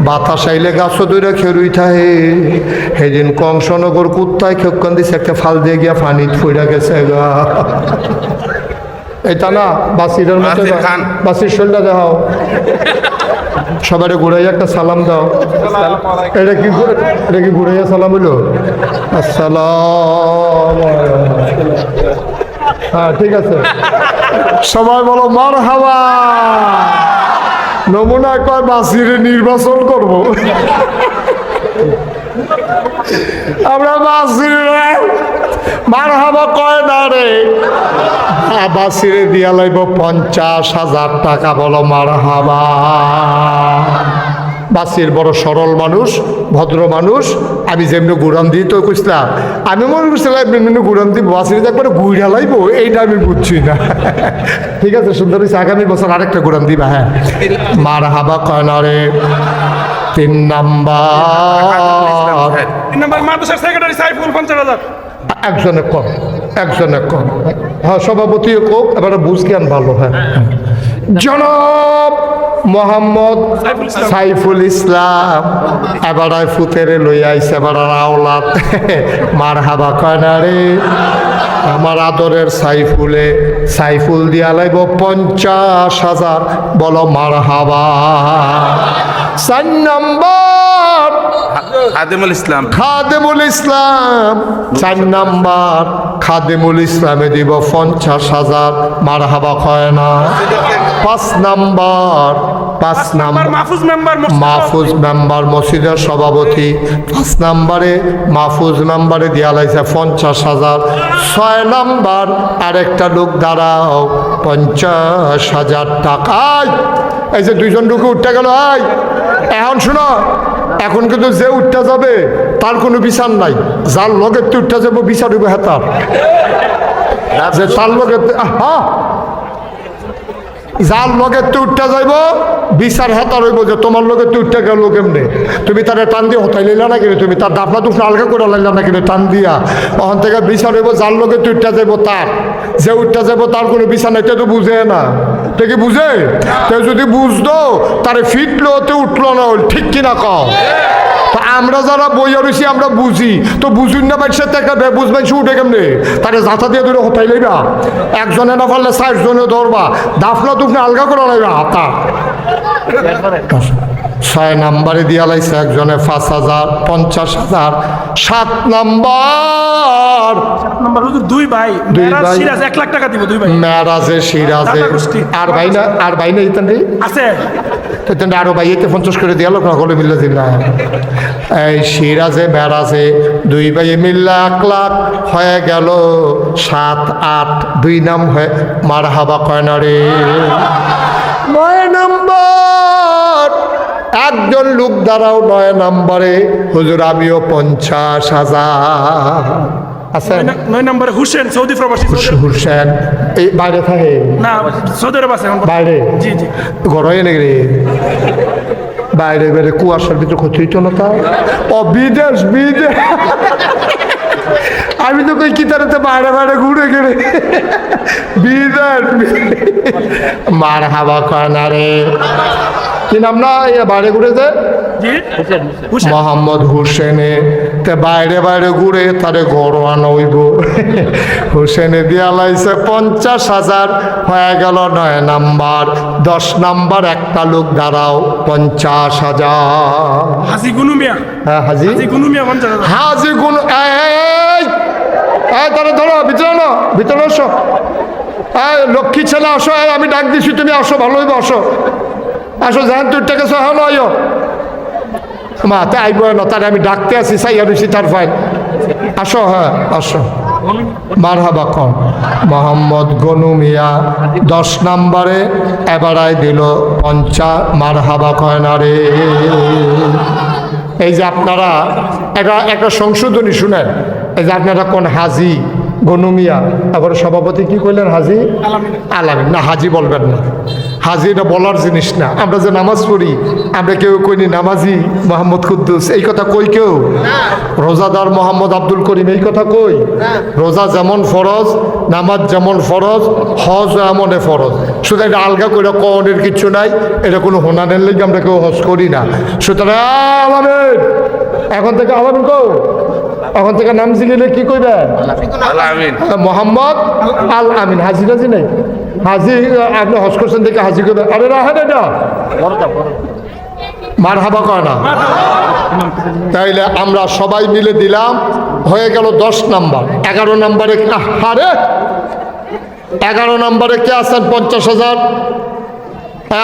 বাতাস আইলে গাছও দইরা খেরুই থাহে। সেদিন কংসনগর কুত্তায় খেকন দিছে, একটা ফাল দিয়ে গিয়া ফানিত ফুইরা গেছে গা। এটা না বাসিরের মতো। বাসির শরীরটা দেখাও, সবাই ঘুরাইয়া একটা সালাম দাও। এটা কি ঘুরাইয়া সালাম হইল? আসসালাম। হ্যাঁ, ঠিক আছে, সবাই বলো মারহাবা। নমুনা কয় বাসিরে নির্বাচন করব। আমরা বাসিরে মারহাবা কয় না রে, বাসিরে দিয়া লাইব 50,000 টাকা। বলো মারহাবা। বাসির বড় সরল মানুষ, ভদ্র মানুষ। আমি যেমনি গুড়ান দিই তো কইছিলাম, আমি মনে করছিলাম এমনি গুড়ান দিব, বাসির একবারে গুড়া লাইব, এইটা আমি বুঝছি না। ঠিক আছে, সুন্দর হয়েছে, আগামী বছর আরেকটা গুড়ান দিবা। হ্যাঁ, মারহাবা কয় না রে। 3 নাম্বার মাদ্রাসার সেক্রেটারি সাইফুল 50,000। একজনে কম, একজনে কম। হ্যাঁ, সভাপতিও কম, এবারে বুঝ জ্ঞান ভালো। হ্যাঁ, জনাব মোহাম্মদ সাইফুল ইসলাম। এবার ফুতেরে লই আইসে, এবার আওলাদ। মারহাবা কয় না রে। আমার আদরের সাইফুলে, সাইফুল দিয়া লাইব 50,000। বলো মারহাবা। 4 নম্বর খাদেমুল ইসলাম। খাদেমুল ইসলাম। 4 নাম্বার খাদেমুল ইসলামে দিব 50,000। মারহাবা কয় না। 5 নাম্বার মাহফুজ মেম্বার মসজিদের সভাপতি। 5 নাম্বারে মাহফুজ মেম্বারে দিয়া লাইছে 50,000। 6 নাম্বার আরেকটা লোক দাঁড়াও 50,000 টাকায়। এই যে 2জন ঢুকে উঠতে গেল। এখন শোনো, এখন কিন্তু যে উঠতে যাবে তার কোনো বিচার নাই। যার লগে তুই উঠতে যাবো বিচার হইব হেতার, যে তার লগে যার লগে তুই উঠতে যাইব বিচার হেতার হইব, যে তোমার লগে তুই উঠতে গেল কেমনে, তুমি তার টান দিয়ে হতাই লাইলা না কিনে, তুমি তার দাফনা দুফনা আলগা করে লাইলা না কিনে টান দিয়া। ওখান থেকে বিচার হইব যার লগে তুই উঠতে যাইব তার, যে উঠতে যাইব তার কোনো বিচার নাই। তো বুঝে না, তো কি বুঝে? তো যদি বুঝতো তারে ফিটলো তো উঠলো না, ঠিক কিনা কও? তো আমরা যারা বইয়া রয়েছি আমরা বুঝি, তো বুঝুন না বাইর সাথে একটা বুঝবেন সে উঠে কেমনে, তারে জাথা দিয়ে ধরে হতাই লাইবা। একজনে না পারলে 4 জনে ধরবা, দাফনা দুফনা আলগা করে লাইবা হাতা। 6 নাম্বারে দিয়া লাইছে একজনে 5,000, 50,000। 7 নাম্বার 2 ভাই সিরাজ 1 লাখ টাকা দিব। 2 ভাই মেরাজে সিরাজে। আর ভাই না ইতান আছে, আরো ভাই এতে 50 করে দিয়া লোক হলে মিল্লা দিলা। এই সিরাজে মেরাজে 2 ভাই মিল্লা 1 লাখ হয়ে গেল 7, 8। 2 নাম হয়ে মারহাবা কয় না রে। 9 নাম্বার একজন লোক দাঁড়াও 9 নাম্বারে। হুজুর আমিও 50,000 আছে। 9 নম্বরে হুসেন, সৌদি প্রবাসী। হুসেন এই বাইরে থাকে না, সৌদি আরব আছে বাইরে। জি জি, ঘরে নাকি রে? বাইরে বাইরে কুয়াশার ভিতরে ক্ষতি হইতো না তা? ও বিদেশ। আমি তো কই কি তারাতে বাইরে বাইরে ঘুরে গেলে বিদেশ। মারহাবা কয় না রে। কি নাম না বাইরে ঘুরে যায়? মোহাম্মদ হুসেনে। তে বাইরে বাইরে ঘুরে তারে ঘরোয়া নইব। হুসেনে দিয়া লাইছে 50,000 হয়ে গেল 9 নাম্বার। 10 নাম্বার একটা লোক দাঁড়াও 50,000। হাজি গুনু মিয়া। হ্যাঁ, হাজি গুনু মিয়া 50,000। হাজি গুনু। তারা ধরো ভিতরে আসো। লক্ষ্মী ছেলে আসো, আমি ডাক দিছি, তুমি আসো, ভালো হইব, আসো আসো। জাহান তোর টাকা সহ আইও মা, তাই আইব না, তারে আমি ডাকতে আসি, চাই আর তার ফাইন। আসো, হ্যাঁ আসো, মারহাবা কন। মোহাম্মদ গনু মিয়া 10 নম্বরে এবারায় দিল 50। মারহাবা কয় না রে। এই যে আপনারা একটা সংশোধনী শুনেন, এই যে আপনারা কোন হাজি গনু মিয়া, আবার সভাপতি কি কইলেন? হাজি আলামিন। না, হাজি বলবেন না, হাজি এটা বলার জিনিস না। আমরা যে নামাজ পড়ি, আমরা কেউ কইনি নামাজি মোহাম্মদ কুদ্দুস, এই কথা কই কেউ? রোজাদার মোহাম্মদ আব্দুল করিম, এই কথা কই? রোজা যেমন ফরজ, নামাজ যেমন ফরজ, হজ এমনে ফরজ। শুধু এটা আলগা করে কনের কিছু নাই, এটা কোনো হোনানের লেগে আমরা কেউ হজ করি না। সুতরাং আলামিন, এখন থেকে আলামিন কও, এখন থেকে নাম জিগেলে কি কইবেন? আমিন। মোহাম্মদ আল আমিন। হাজি রাজি নেই, হাজি আপনি হজ করছেন দেখে হাজি করবে। আরে রাহেন এটা মারহাবা কয় না। তাইলে আমরা সবাই মিলে দিলাম, হয়ে গেল 10 নাম্বার। 11 নাম্বারে আরে 11 নাম্বারে কে আছেন? 50,000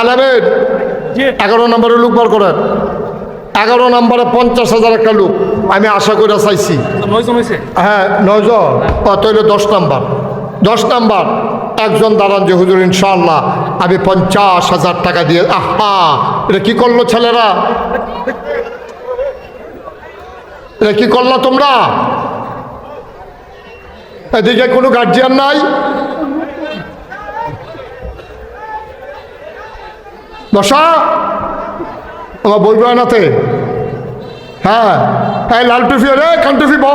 আলামিন। 11 নাম্বারে লোক বার করেন। 11 নাম্বারে 50,000 একটা লোক আমি আশা করে চাইছি। হ্যাঁ 9 জন। তৈলে 10 নাম্বার। 10 নাম্বার একজন দাঁড়ান যে হুজুর ইনশাআল্লাহ আমি 50,000 টাকা দিয়ে। আহা, এটা কি করলো ছেলেরা? এটা কি করলা তোমরা? এদিকে কোনো গার্জিয়ান নাই? বসা, আমার বলবো নাতে। হ্যাঁ, এই লাল টুফি, রে কান টুফি ব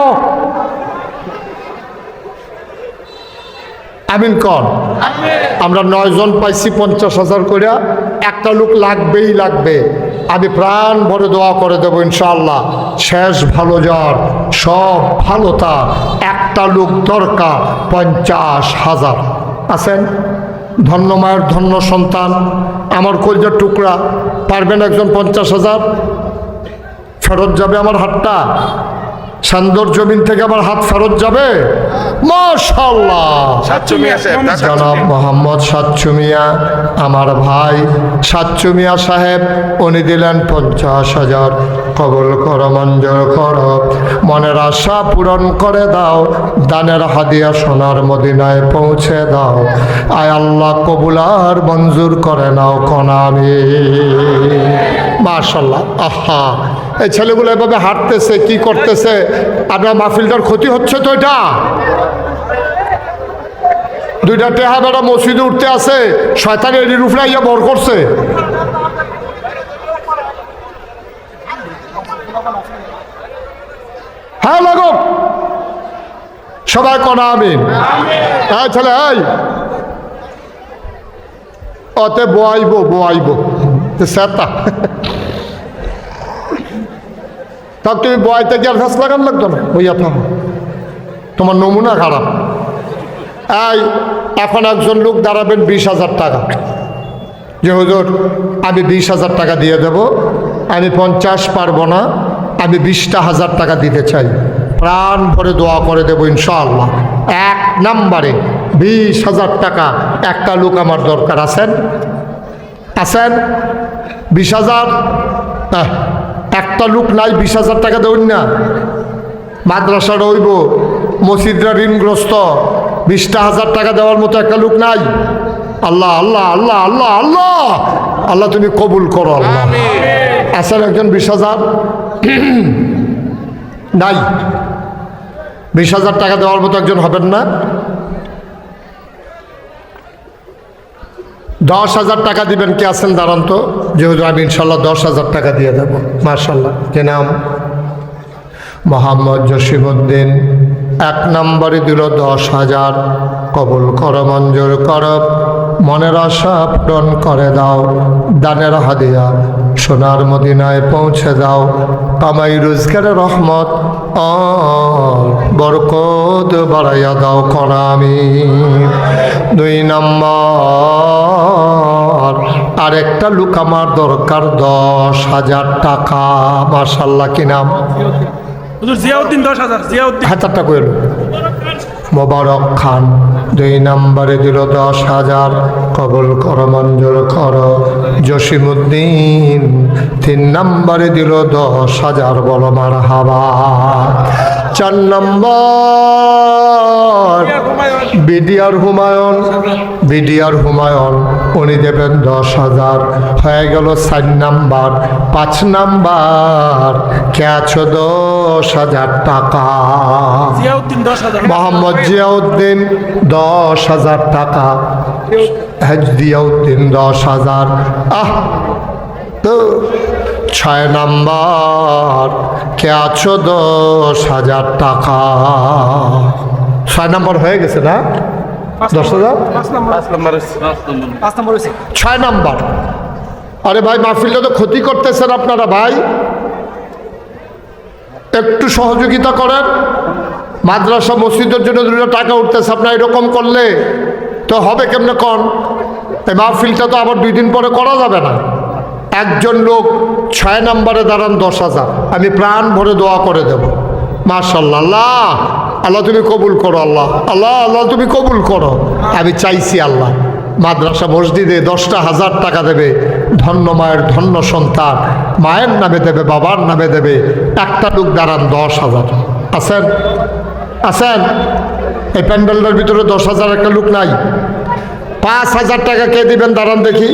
আমিন কর। আমরা 9 জন পাইছি 50,000 করে। একটা লোক লাগবেই লাগবে। আমি প্রাণ ভরে দোয়া করে দেবো ইনশাআল্লাহ। শেষ ভালো যার, সব ভালো তার, একটা লোক দরকার। 50,000 আছেন? ধন্য মায়ের ধন্য সন্তান, আমার কলজার টুকরা, পারবেন একজন? 50,000 ফেরত যাবে আমার হাতটা? সান্দর জমিন থেকে আমার হাত ফেরত যাবে? মাশাআল্লাহ। সাচ্চু মিয়া সাহেব, জনাব মোহাম্মদ সাচ্চু মিয়া, আমার ভাই সাচ্চু মিয়া সাহেব, উনি দিলেন 50,000। কবুল করো, মঞ্জুর করো, মনের আশা পূরণ করে দাও, দানের হাদিয়া সোনার মদিনায় পৌঁছে দাও। আয় আল্লাহ কবুল আর মঞ্জুর করে নাও কোনামি। মাশাআল্লাহ। আহা, এই ছেলেগুলো এভাবে হাঁটতেছে, কি করতেছে? আপনার মাহফিলটার ক্ষতি হচ্ছে তো? এটা 2টা টেহা বেড়া মসজিদে উঠতে আছে, শয়তানের এরির উপরে ইয়া বর করছে। হ্যাঁ লাগো সবাই কনা আমিন। হ্যাঁ ছেলে, এই অতে বোয়াইব সেতা তা তুমি বয়তে কি আর ফেস লাগান লাগতো না? বইয়া থাকো, তোমার নমুনা খারাপ। এই এখন একজন লোক দাঁড়াবেন 20,000 টাকা, যে হুজুর আমি 20,000 টাকা দিয়ে দেব, আমি 50 পারবো না, আমি 20,000 টাকা দিতে চাই। প্রাণ ভরে দোয়া করে দেবো ইনশাআল্লাহ। 1 নম্বরে 20,000 টাকা একটা লোক আমার দরকার। আছেন? আছেন? 20,000 একটা লোক নাই? 20,000 টাকা দেবেন না? মাদ্রাসা রইব, মসজিদরা ঋণগ্রস্ত, 20,000 টাকা দেওয়ার মতো একটা লোক নাই? আল্লাহ আল্লাহ আল্লাহ আল্লাহ আল্লাহ আল্লাহ তুমি কবুল করো আল্লাহ। আছেন একজন? 20,000 নাই? 20,000 টাকা দেওয়ার মতো একজন হবেন না? 10,000 টাকা দিবেন কে আছেন? দাঁড়ান তো, যেহেতু আমি ইনশাল্লাহ 10,000 টাকা দিয়ে দেব। মাশাল্লাহ। কে নাম? মোহাম্মদ জসিমউদ্দিন। 1 নম্বরে দিল 10,000। কবুল করো, মঞ্জুর করো, মনের আশা পূরণ করে দাও, দানের হাদিয়া সোনার মদিনায় পৌঁছে দাও। কামাই রোজগারের রহমত বরকত বাড়াইয়া দাও করা আমি। 2 নম্বর আরেকটা লোক আমার দরকার, 10,000 টাকা। মাশাল্লাহ। কি নাম? হুজুর জিয়াউদ্দিন। 10,000 জিয়াউদ্দিন। হাজারটা কইল মোবারক খান। 2 নম্বরে দিল 10,000 কবুল কর মঞ্জুর কর জসিমউদ্দিন। 3 নম্বরে দিল 10,000 বলো মারহাবা। 4 নম্বর বিডিআর হুমায়ুন উনি দেবেন 10,000 হয়ে গেল 4 নাম্বার। 5 নাম্বার কে আছো 10,000 টাকা জিয়াউদ্দিন 10,000 মোহাম্মদ জিয়াউদ্দিন 10,000 টাকা জিয়াউদ্দিন 10,000 তো 6 নাম্বার কে আছো 10,000 টাকা 6 নাম্বার হয়ে গেছে না 10,000 5 নম্বর 6 নাম্বার। আরে ভাই মাহফিলটা তো ক্ষতি করতেছেন আপনারা ভাই, একটু সহযোগিতা করেন। মাদ্রাসা মসজিদের জন্য 2 টাকা উঠতেছে, আপনার এরকম করলে তো হবে কেমনে কন? এই মাহফিলটা তো আবার 2 দিন পরে করা যাবে না। একজন লোক 6 নাম্বারে দাঁড়ান 10,000, আমি প্রাণ ভরে দোয়া করে দেব। মাশাআল্লাহ, আল্লাহ আল্লাহ তুমি কবুল করো, আল্লাহ আল্লাহ আল্লাহ তুমি কবুল করো। আমি চাইছি আল্লাহ মাদ্রাসা মসজিদে 10,000 টাকা দেবে, ধন্য মায়ের ধন্য সন্তান, মায়ের নামে দেবে, বাবার নামে দেবে। একটা লোক দাঁড়ান 10,000 আছেন? আছেন? এই প্যান্ডেলটার ভিতরে 10,000 একটা লোক নাই? 5,000 টাকা কে দিবেন দাঁড়ান দেখি।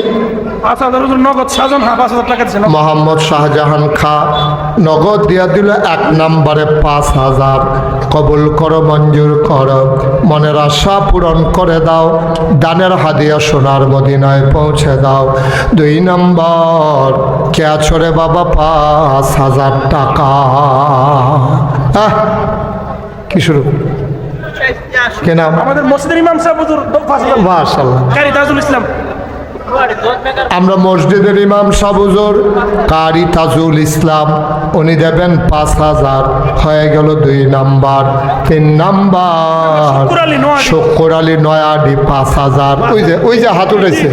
5,000 হুজুর নগদ সাজন। হ্যাঁ 5,000 টাকা দিছেন। মোহাম্মদ শাহজাহান খা নগদ দিয়া দিল 1 নম্বরে 5,000 কবুল করো মঞ্জুর করো মনের আশা পূরণ করে দাও, দানের হাদিয়া সোনার মদিনায় পৌঁছে দাও। 2 নম্বর কে আছো রে বাবা 5,000 টাকা। কি শুরু কে নাম? আমাদের মসজিদের ইমাম সাহেব হুজুর 5,000। মাশাআল্লাহ। কারি তাজুল ইসলাম। আমরা মসজিদের ইমাম সাহেব হুজুর কারি তাজুল ইসলাম উনি দেবেন 5,000 হয়ে গেল 2 নাম্বার। 3 নাম্বার শুক্র আলী নয়াডি। শুক্র আলী নয়াডি 5,000। ওই যে হাত উঠেছে।